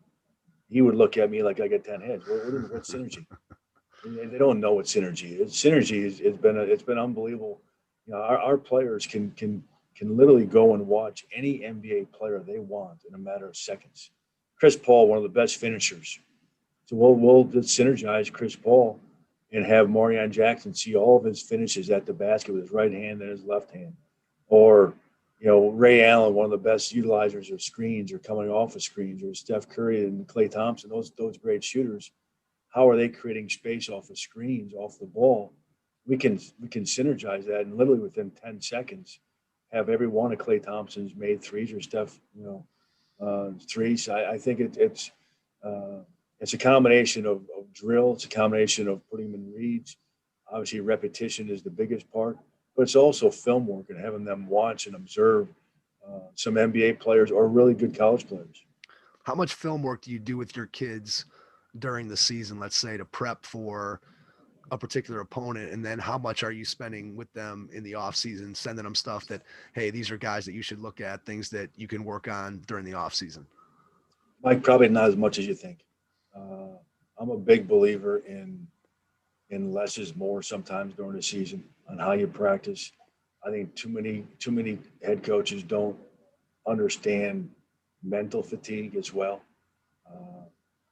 he would look at me like I got 10 heads. What's synergy? And they don't know what synergy is. Synergy it's been unbelievable. Our players can literally go and watch any NBA player they want in a matter of seconds. Chris Paul, one of the best finishers. So we'll just synergize Chris Paul and have Marion Jackson see all of his finishes at the basket with his right hand and his left hand. Or, Ray Allen, one of the best utilizers of screens or coming off of screens, or Steph Curry and Klay Thompson, those great shooters. How are they creating space off of screens, off the ball? We can synergize that, and literally within 10 seconds, have every one of Klay Thompson's made threes or Steph, threes. I think it's a combination of drill. It's a combination of putting them in reads. Obviously, repetition is the biggest part, but it's also film work and having them watch and observe some NBA players or really good college players. How much film work do you do with your kids during the season, let's say, to prep for a particular opponent? And then how much are you spending with them in the off season, sending them stuff that, hey, these are guys that you should look at, things that you can work on during the off season? Mike, probably not as much as you think. I'm a big believer in less is more sometimes during the season on how you practice. I think too many head coaches don't understand mental fatigue as well.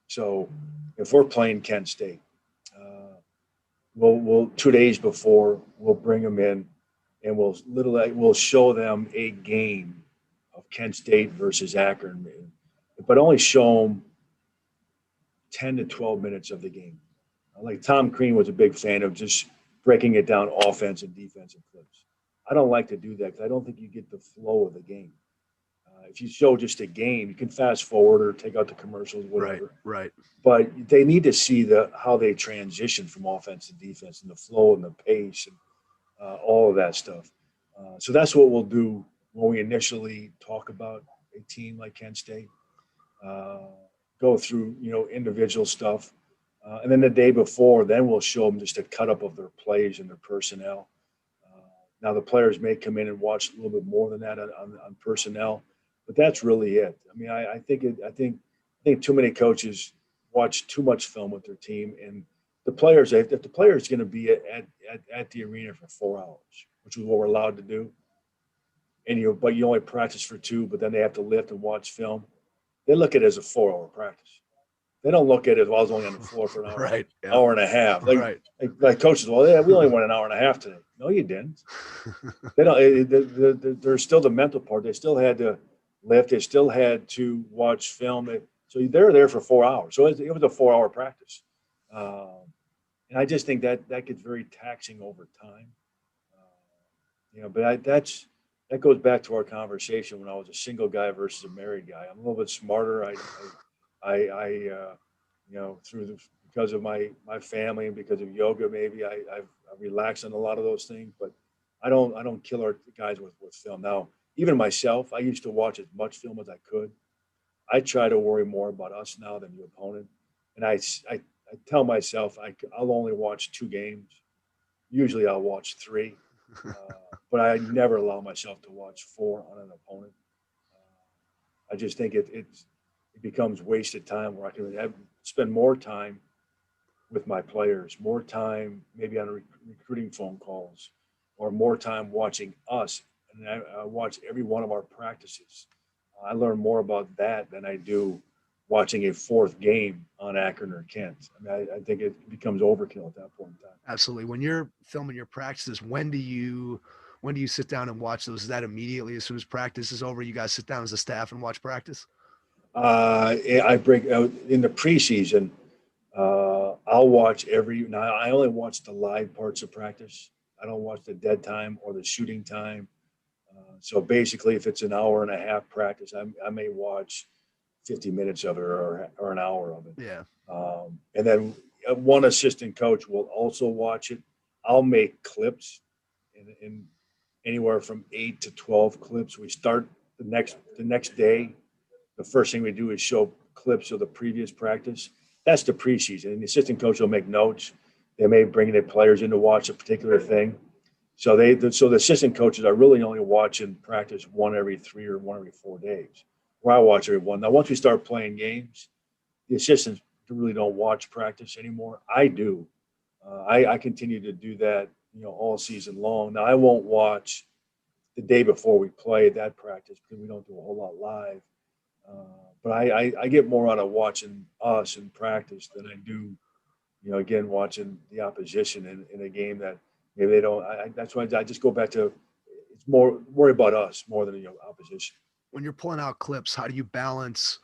So if we're playing Kent State, we'll 2 days before we'll bring them in and we'll show them a game of Kent State versus Akron, but only show them 10 to 12 minutes of the game. Like Tom Crean was a big fan of just breaking it down offense and defensive clips. I don't like to do that because I don't think you get the flow of the game. If you show just a game, you can fast forward or take out the commercials, whatever. Right. But they need to see how they transition from offense to defense and the flow and the pace and all of that stuff. So that's what we'll do when we initially talk about a team like Kent State. Go through, individual stuff. And then the day before, then we'll show them just a cut up of their plays and their personnel. Now the players may come in and watch a little bit more than that on personnel, but that's really it. I mean, I think too many coaches watch too much film with their team, and the players, if the player is going to be at the arena for 4 hours, which is what we're allowed to do, but you only practice for 2, but then they have to lift and watch film. They look at it as a 4-hour practice. They don't look at it as, well, I was only on the floor for an hour, Right. Yeah. hour and a half. Like coaches, well, yeah, we only went an hour and a half today. No, you didn't. They don't. There's still the mental part. They still had to lift. They still had to watch film. So they're there for 4 hours. So it was a 4-hour practice. And I just think that gets very taxing over time. But that goes back to our conversation when I was a single guy versus a married guy. I'm a little bit smarter. Because of my family and because of yoga, maybe I've relaxed on a lot of those things, but I don't kill our guys with film. Now, even myself, I used to watch as much film as I could. I try to worry more about us now than the opponent. And I tell myself I'll only watch 2 games. Usually I'll watch 3, but I never allow myself to watch 4 on an opponent. I just think it becomes wasted time where I can spend more time with my players, more time maybe on recruiting phone calls, or more time watching us. And I watch every one of our practices. I learn more about that than I do watching a 4th game on Akron or Kent. I mean, I think it becomes overkill at that point in time. Absolutely. When you're filming your practices, when do you sit down and watch those? Is that immediately as soon as practice is over, you guys sit down as a staff and watch practice? I break out in the preseason. I'll watch now I only watch the live parts of practice. I don't watch the dead time or the shooting time. So basically, if it's an hour and a half practice, I may watch 50 minutes of it or an hour of it. Yeah. And then one assistant coach will also watch it. I'll make clips in anywhere from 8 to 12 clips. We start the next day. The first thing we do is show clips of the previous practice. That's the preseason. And the assistant coach will make notes. They may bring their players in to watch a particular thing. So the assistant coaches are really only watching practice 1 every 3 or 1 every 4 days, where I watch every one. Now, once we start playing games, the assistants really don't watch practice anymore. I do. I continue to do that, all season long. Now, I won't watch the day before we play that practice because we don't do a whole lot live. But I get more out of watching us in practice than I do, again, watching the opposition in a game that maybe they don't. That's why I just go back to it's more worry about us more than the opposition. When you're pulling out clips, how do you balance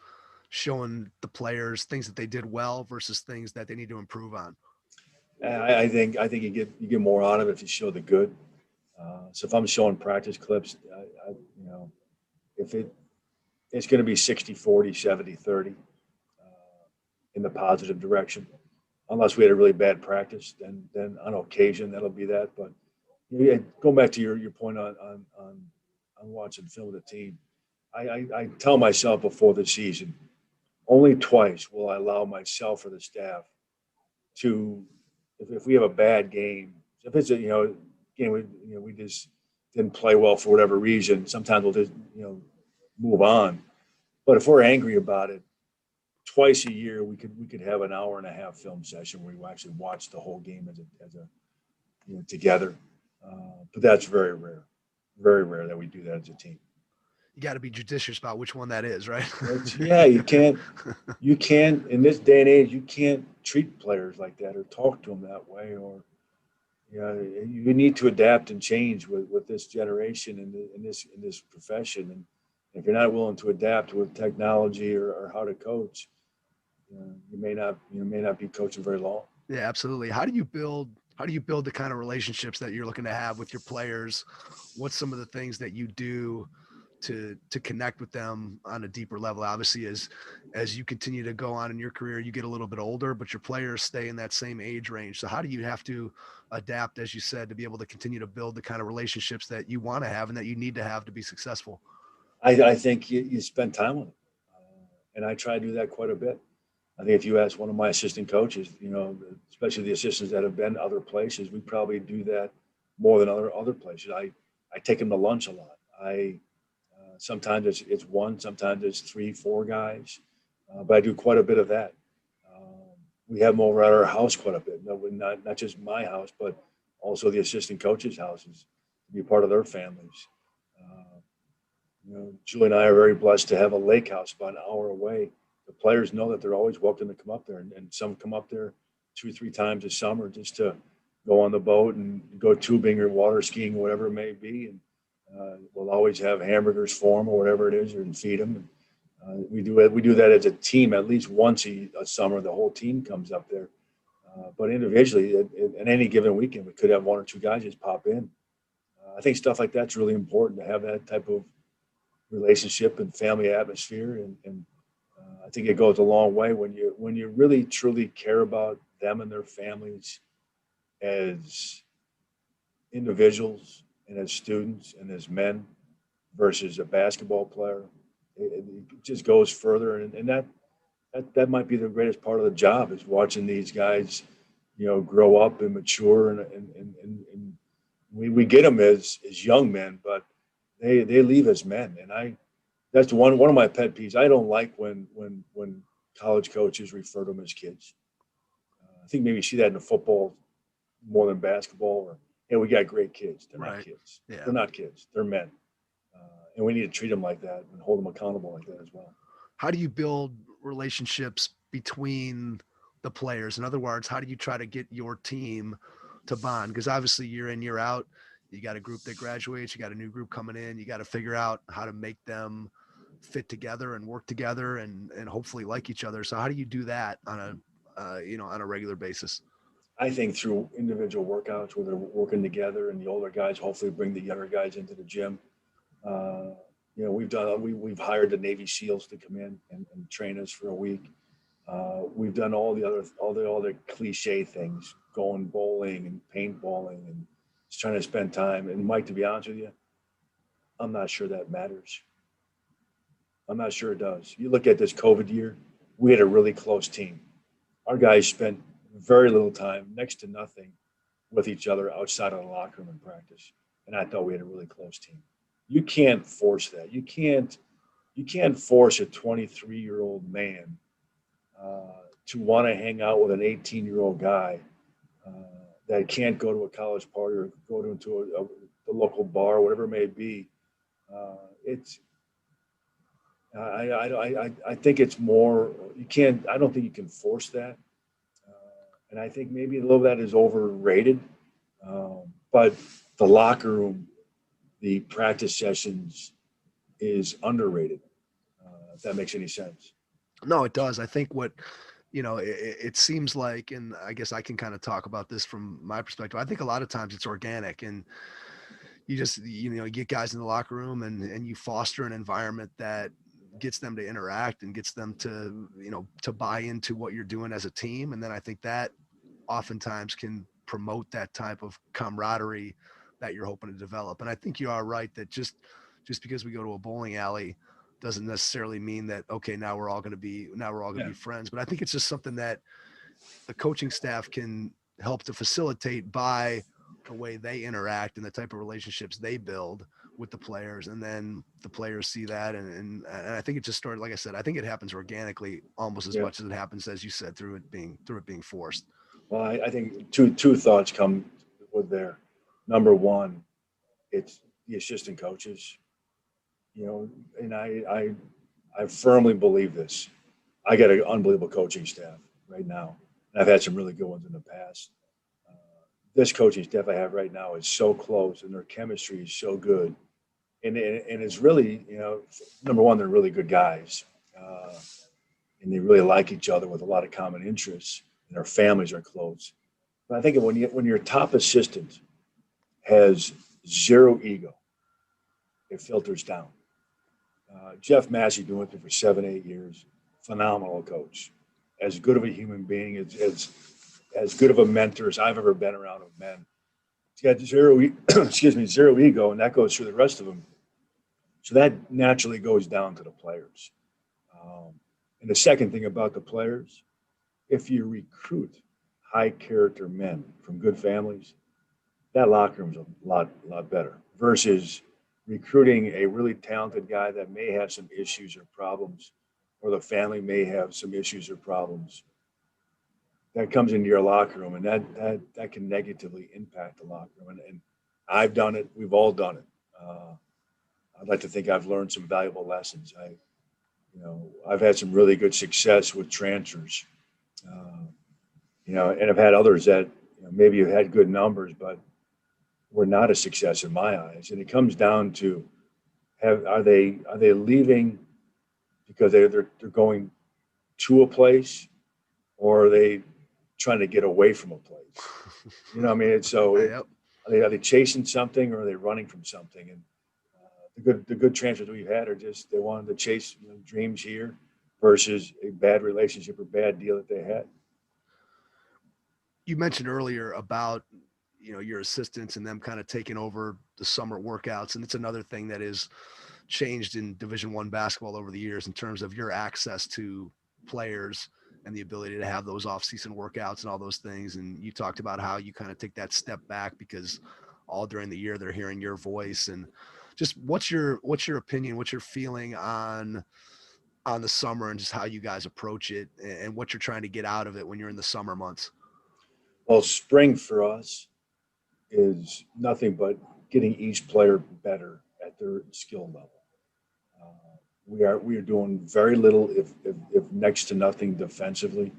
showing the players things that they did well versus things that they need to improve on? I think you get more out of it if you show the good. So if I'm showing practice clips, if it's going to be 60-40, 70-30 in the positive direction. Unless we had a really bad practice, then on occasion that'll be that. But going back to your point on watching film with the team, I tell myself before the season, only twice will I allow myself or the staff to, if we have a bad game, if it's a game we just didn't play well for whatever reason, sometimes we'll just move on. But if we're angry about it, twice a year we could have an hour and a half film session where we actually watch the whole game as a together. But that's very rare that we do that as a team. You got to be judicious about which one that is, right? Yeah, you can't in this day and age, you can't treat players like that or talk to them that way, or you need to adapt and change with this generation and in this profession. And if you're not willing to adapt with technology or how to coach, you may not be coaching very long. Yeah, absolutely. How do you build the kind of relationships that you're looking to have with your players? What's some of the things that you do to connect with them on a deeper level? Obviously, as you continue to go on in your career, you get a little bit older, but your players stay in that same age range. So how do you have to adapt, as you said, to be able to continue to build the kind of relationships that you want to have and that you need to have to be successful? I think you spend time with them, and I try to do that quite a bit. I think if you ask one of my assistant coaches, especially the assistants that have been other places, we probably do that more than other places. I take them to lunch a lot. Sometimes it's one, sometimes it's 3, 4 guys, but I do quite a bit of that. We have them over at our house quite a bit. No, not just my house, but also the assistant coaches' houses to be part of their families. Julie and I are very blessed to have a lake house about an hour away. The players know that they're always welcome to come up there, and some come up there 2, 3 times a summer just to go on the boat and go tubing or water skiing or whatever it may be. And we'll always have hamburgers for them or whatever it is, and feed them. We do that as a team at least once a summer. The whole team comes up there, but individually, at any given weekend, we could have 1 or 2 guys just pop in. I think stuff like that's really important to have that type of relationship and family atmosphere, and I think it goes a long way when you really truly care about them and their families as individuals and as students and as men versus a basketball player. It just goes further, and that might be the greatest part of the job, is watching these guys, grow up and mature, and we get them as young men, but they leave as men, and that's one of my pet peeves. I don't like when college coaches refer to them as kids. I think maybe you see that in the football more than basketball, or we got great kids. They're Right. not kids. Yeah. They're not kids. They're men. And we need to treat them like that and hold them accountable like that as well. How do you build relationships between the players? In other words, how do you try to get your team to bond? Because obviously year in, year out, you got a group that graduates, you got a new group coming in, you got to figure out how to make them fit together and work together and hopefully like each other. So how do you do that on a regular basis? I think through individual workouts where they're working together, and the older guys hopefully bring the younger guys into the gym. We've hired the Navy SEALs to come in and train us for a week. We've done all the other cliche things, going bowling and paintballing and just trying to spend time. And Mike, to be honest with you, I'm not sure that matters. I'm not sure it does. You look at this COVID year, we had a really close team. Our guys spent very little time, next to nothing, with each other outside of the locker room in practice. And I thought we had a really close team. You can't force that. You can't force a 23-year-old man to want to hang out with an 18-year-old guy that can't go to a college party or go into the local bar, whatever it may be. I think it's more, I don't think you can force that. And I think maybe a little of that is overrated. But the locker room, the practice sessions is underrated, if that makes any sense. No, it does. I think it seems like, and I guess I can kind of talk about this from my perspective. I think a lot of times it's organic, and you just, you get guys in the locker room and you foster an environment that gets them to interact and gets them to buy into what you're doing as a team. And then I think that oftentimes can promote that type of camaraderie that you're hoping to develop. And I think you are right that just because we go to a bowling alley doesn't necessarily mean that, okay, now we're all going to be friends. But I think it's just something that the coaching staff can help to facilitate by the way they interact and the type of relationships they build with the players. And then the players see that. And I think it just started, like I said, I think it happens organically almost as much as it happens, as you said, through it being forced. Well, I think two thoughts come with there. Number one, it's the assistant coaches, and I firmly believe this. I got an unbelievable coaching staff right now, and I've had some really good ones in the past. This coaching staff I have right now is so close, and their chemistry is so good, and it's really, number one, they're really good guys, and they really like each other with a lot of common interests, and their families are close. But I think when your top assistant has zero ego, it filters down. Jeff Massey been with me for 7, 8 years. Phenomenal coach. As good of a human being, as good of a mentor as I've ever been around with men. He's got zero ego, and that goes through the rest of them. So that naturally goes down to the players. And the second thing about the players, if you recruit high character men from good families, that locker room's a lot better versus recruiting a really talented guy that may have some issues or problems, or the family may have some issues or problems. That comes into your locker room, and that can negatively impact the locker room. And I've done it. We've all done it. I'd like to think I've learned some valuable lessons. I've had some really good success with transfers, and I've had others that maybe have had good numbers, but were not a success in my eyes. And it comes down to are they leaving because they're going to a place, or are they trying to get away from a place? You know what I mean? Yep. Are they chasing something, or are they running from something? And the good transfers we've had are just they wanted to chase dreams here versus a bad relationship or bad deal that they had. You mentioned earlier about your assistants and them kind of taking over the summer workouts, and it's another thing that is changed in Division I basketball over the years in terms of your access to players and the ability to have those off-season workouts and all those things. And you talked about how you kind of take that step back because all during the year they're hearing your voice. And just what's your opinion, what's your feeling on the summer and just how you guys approach it and what you're trying to get out of it when you're in the summer months? Well, spring for us is nothing but getting each player better at their skill level. We are doing very little, if next to nothing, defensively,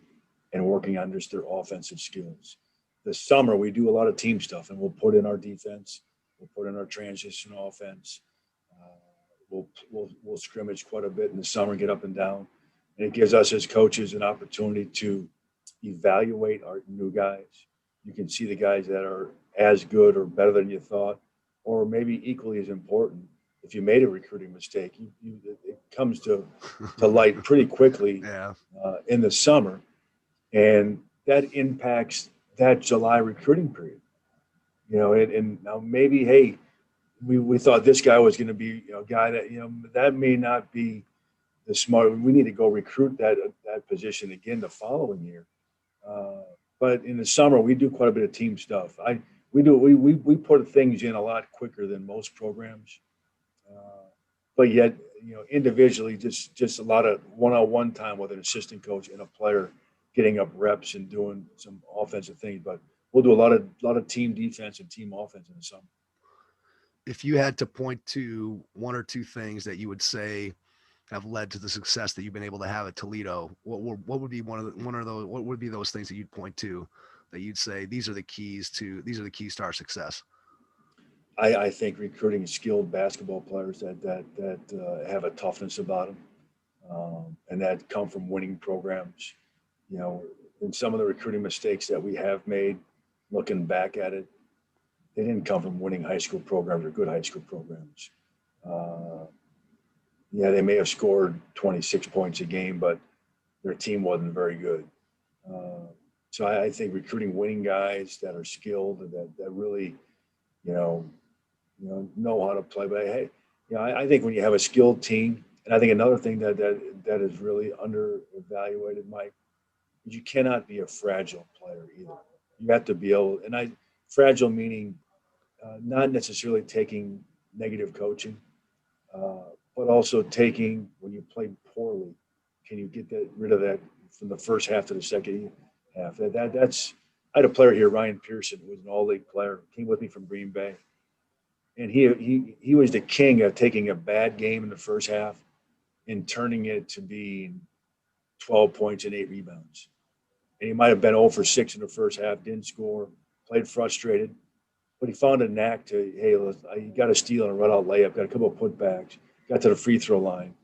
and working on just their offensive skills. This summer we do a lot of team stuff, and we'll put in our defense, we'll put in our transition offense. We'll scrimmage quite a bit in the summer, get up and down, and it gives us as coaches an opportunity to evaluate our new guys. You can see the guys that are as good or better than you thought, or maybe equally as important. If you made a recruiting mistake, it comes to light pretty quickly in the summer, and that impacts that July recruiting period. And now maybe, hey, we thought this guy was going to be a guy that that may not be the smart. We need to go recruit that position again the following year. But in the summer, we do quite a bit of team stuff. We put things in a lot quicker than most programs. But yet, individually, just a lot of one-on-one time with an assistant coach and a player, getting up reps and doing some offensive things. But we'll do a lot of team defense and team offense in the summer. If you had to point to one or two things that you would say have led to the success that you've been able to have at Toledo, what would be what would be those things that you'd point to that you'd say these are the keys to our success? I think recruiting skilled basketball players that have a toughness about them, and that come from winning programs. In some of the recruiting mistakes that we have made, looking back at it, they didn't come from winning high school programs or good high school programs. They may have scored 26 points a game, but their team wasn't very good. So I think recruiting winning guys that are skilled and that really, know how to play. But hey, I think when you have a skilled team, and I think another thing that is really under-evaluated, Mike, is you cannot be a fragile player either. You have to be able, fragile meaning not necessarily taking negative coaching, but also taking when you play poorly, can you get rid of that from the first half to the second half? That's I had a player here, Ryan Pearson, who was an all-league player, came with me from Green Bay. And he was the king of taking a bad game in the first half and turning it to be 12 points and 8 rebounds. And he might have been 0 for 6 in the first half, didn't score, played frustrated. But he found a knack to, hey, you got a steal and a run-out layup, got a couple of putbacks, got to the free throw line.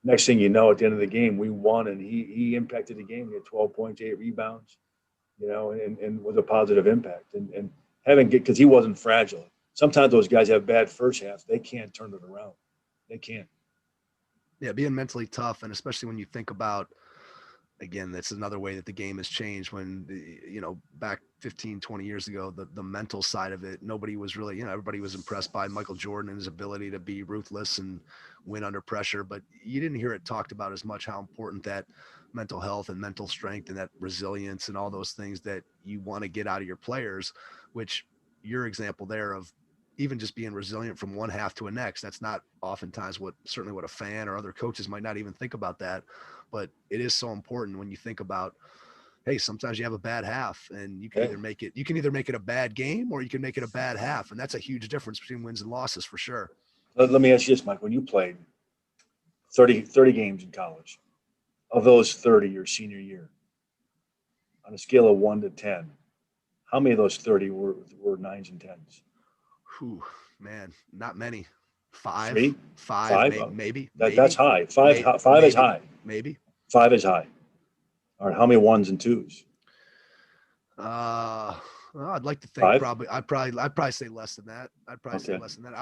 Next thing you know, at the end of the game, we won, and he impacted the game. He had 12 points, 8 rebounds, and was a positive impact. And because he wasn't fragile. Sometimes those guys have bad first halves. They can't turn it around. They can't. Yeah, being mentally tough, and especially when you think about, again, that's another way that the game has changed. When back 15, 20 years ago, the mental side of it, nobody was really, everybody was impressed by Michael Jordan and his ability to be ruthless and win under pressure, but you didn't hear it talked about as much how important that mental health and mental strength and that resilience and all those things that you want to get out of your players, which your example there of even just being resilient from one half to a next, that's not oftentimes certainly what a fan or other coaches might not even think about that, but it is so important when you think about, hey, sometimes you have a bad half and you can either make it a bad game or you can make it a bad half. And that's a huge difference between wins and losses for sure. Let me ask you this, Mike. When you played 30 games in college, of those 30 your senior year, on a scale of 1 to 10, how many of those 30 were 9s and 10s? Whew, man, not many. Five, Three? five, Five? maybe. That's high. Five maybe, is high. Maybe. 5 is high. All right. How many 1s and 2s? Well, I'd like to think 5? I'd probably say less than that. Say Okay. less than that.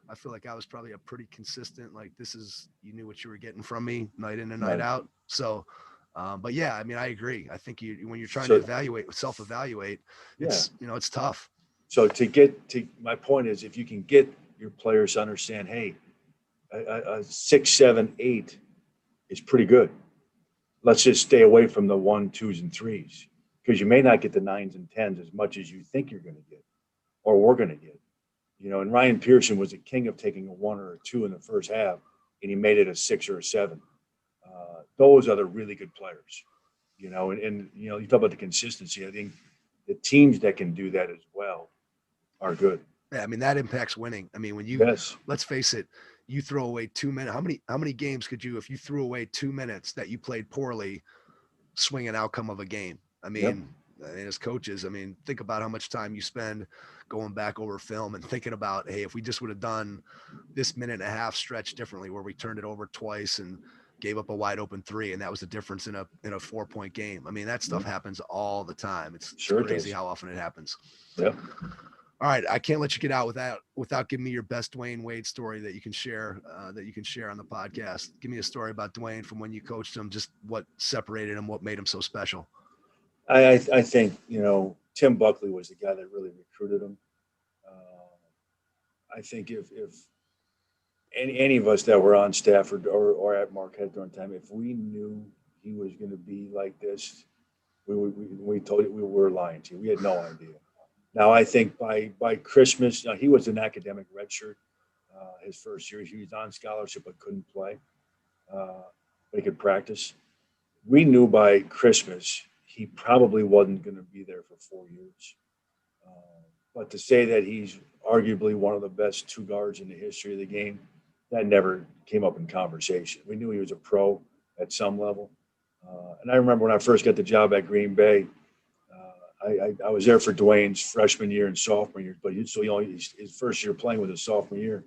I feel like I was probably a pretty consistent, like you knew what you were getting from me night in and night Right. out. So, but yeah, I mean, I agree. I think when you're trying So- to self-evaluate, Yeah. it's tough. So my point is, if you can get your players to understand, hey, a 6, 7, 8 is pretty good. Let's just stay away from the 1, 2s, and 3s, because you may not get the 9s and 10s as much as you think you're going to get, or we're going to get. And Ryan Pearson was a king of taking a 1 or a 2 in the first half, and he made it a 6 or a 7. Those are the really good players. And you talk about the consistency. I think the teams that can do that as well are good. Yeah, I mean, that impacts winning. I mean, let's face it, you throw away 2 minutes. How many games could you, if you threw away 2 minutes that you played poorly, swing an outcome of a game? I mean, as coaches, I mean, think about how much time you spend going back over film and thinking about, hey, if we just would have done this minute and a half stretch differently, where we turned it over twice and gave up a wide open 3, and that was the difference in a 4-point game. I mean, that stuff happens all the time. It's crazy how often it happens. Yeah. All right, I can't let you get out without giving me your best Dwayne Wade story that you can share on the podcast. Give me a story about Dwayne from when you coached him, just what separated him, what made him so special. I think Tim Buckley was the guy that really recruited him. I think if any of us that were on staff or at Marquette during time, if we knew he was going to be like this, we told you we were lying to you. We had no idea. Now, I think by Christmas, he was an academic redshirt his first year. He was on scholarship but couldn't play. But he could practice. We knew by Christmas he probably wasn't going to be there for 4 years. But to say that he's arguably one of the best 2 guards in the history of the game, that never came up in conversation. We knew he was a pro at some level. And I remember when I first got the job at Green Bay, I was there for Dwayne's freshman year and sophomore year, but his first year playing was his sophomore year.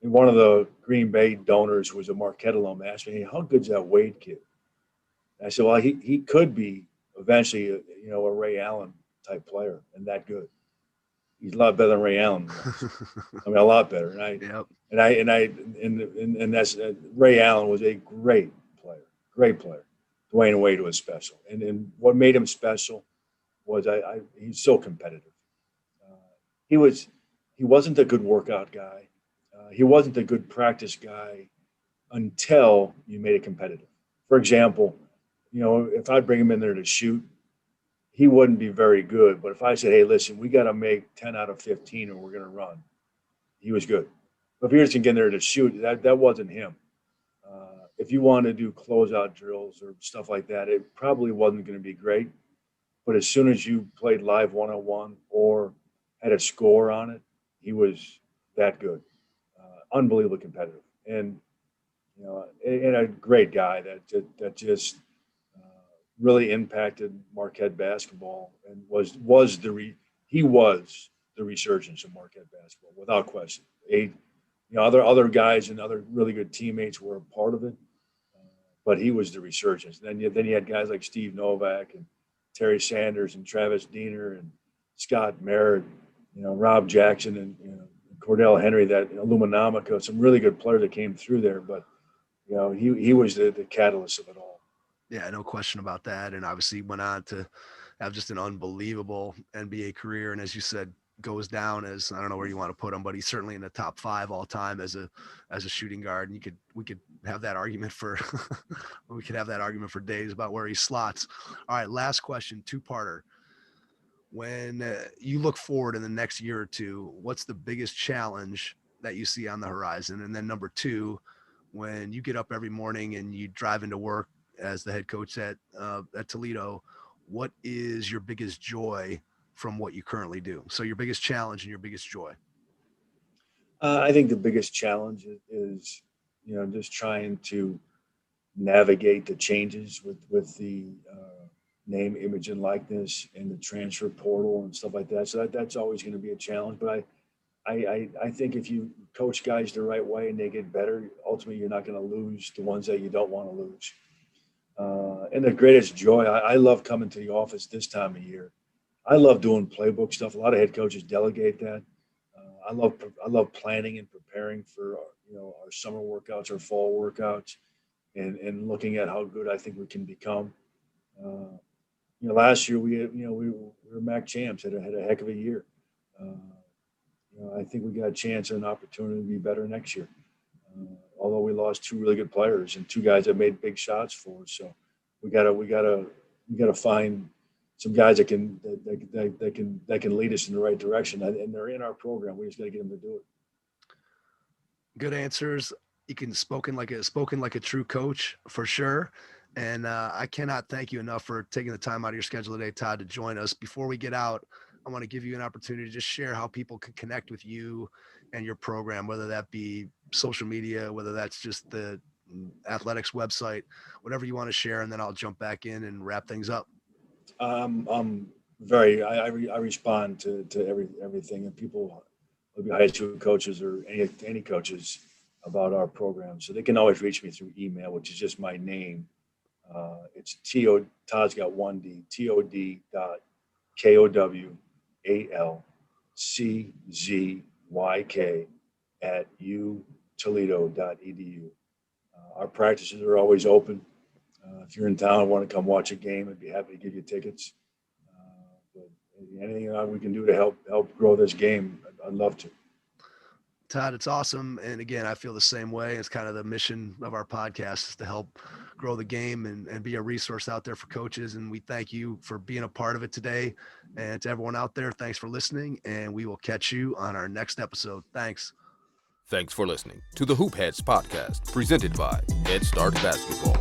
And one of the Green Bay donors who was a Marquette alum asked me, hey, how good's that Wade kid? And I said, well, he could be eventually a Ray Allen type player, and that good. He's a lot better than Ray Allen. I mean, a lot better. And that's Ray Allen was a great player. Dwayne Wade was special, and what made him special was he's so competitive. He wasn't a good workout guy. He wasn't a good practice guy until you made it competitive. For example, if I bring him in there to shoot, he wouldn't be very good. But if I said, hey, listen, we got to make 10 out of 15 or we're going to run, he was good. But if he was going to get in there to shoot, that wasn't him. If you wanted to do closeout drills or stuff like that, it probably wasn't going to be great. But as soon as you played live one-on-one or had a score on it, he was that good. Unbelievably competitive. And a great guy that just really impacted Marquette basketball and he was the resurgence of Marquette basketball without question. Other guys and other really good teammates were a part of it, but he was the resurgence. Then you had guys like Steve Novak and Terry Sanders and Travis Diener and Scott Merritt, Rob Jackson and Cordell Henry, that Illuminamica, some really good players that came through there. But You know, he was the catalyst of it all. Yeah, no question about that. And obviously went on to have just an unbelievable NBA career. And as you said, goes down as, I don't know where you want to put him, but he's certainly in the top 5 all time as a shooting guard. And we could have that argument for we could have that argument for days about where he slots. All right, last question, 2-parter. When you look forward in the next year or two, what's the biggest challenge that you see on the horizon? And then number 2, when you get up every morning and you drive into work as the head coach at Toledo, what is your biggest joy from what you currently do? So your biggest challenge and your biggest joy. I think the biggest challenge is, you know, just trying to navigate the changes with the name, image, and likeness, and the transfer portal and stuff like that. So that's always going to be a challenge. But I think if you coach guys the right way and they get better, ultimately you're not going to lose the ones that you don't want to lose. And the greatest joy, I love coming to the office this time of year. I love doing playbook stuff. A lot of head coaches delegate that. I love planning and preparing for our summer workouts or fall workouts, and looking at how good I think we can become. Last year we were MAC champs, had a heck of a year. I think we got a chance and an opportunity to be better next year. Although we lost 2 really good players and 2 guys that made big shots for us, so we gotta find some guys that can lead us in the right direction, and they're in our program. We just got to get them to do it. Good answers. You can spoken like a true coach for sure. And I cannot thank you enough for taking the time out of your schedule today, Todd, to join us. Before we get out, I want to give you an opportunity to just share how people can connect with you and your program, whether that be social media, whether that's just the athletics website, whatever you want to share, and then I'll jump back in and wrap things up. I respond to everything, and people, maybe high school coaches or any coaches, about our program. So they can always reach me through email, which is just my name. It's Todd's got 1 D, TOD.KOWALCZYK@utoledo.edu. Our practices are always open. If you're in town and want to come watch a game, I'd be happy to give you tickets. But anything we can do to help grow this game, I'd love to. Todd, it's awesome. And again, I feel the same way. It's kind of the mission of our podcast is to help grow the game and be a resource out there for coaches. And we thank you for being a part of it today. And to everyone out there, thanks for listening. And we will catch you on our next episode. Thanks. Thanks for listening to the Hoop Heads podcast, presented by Head Start Basketball.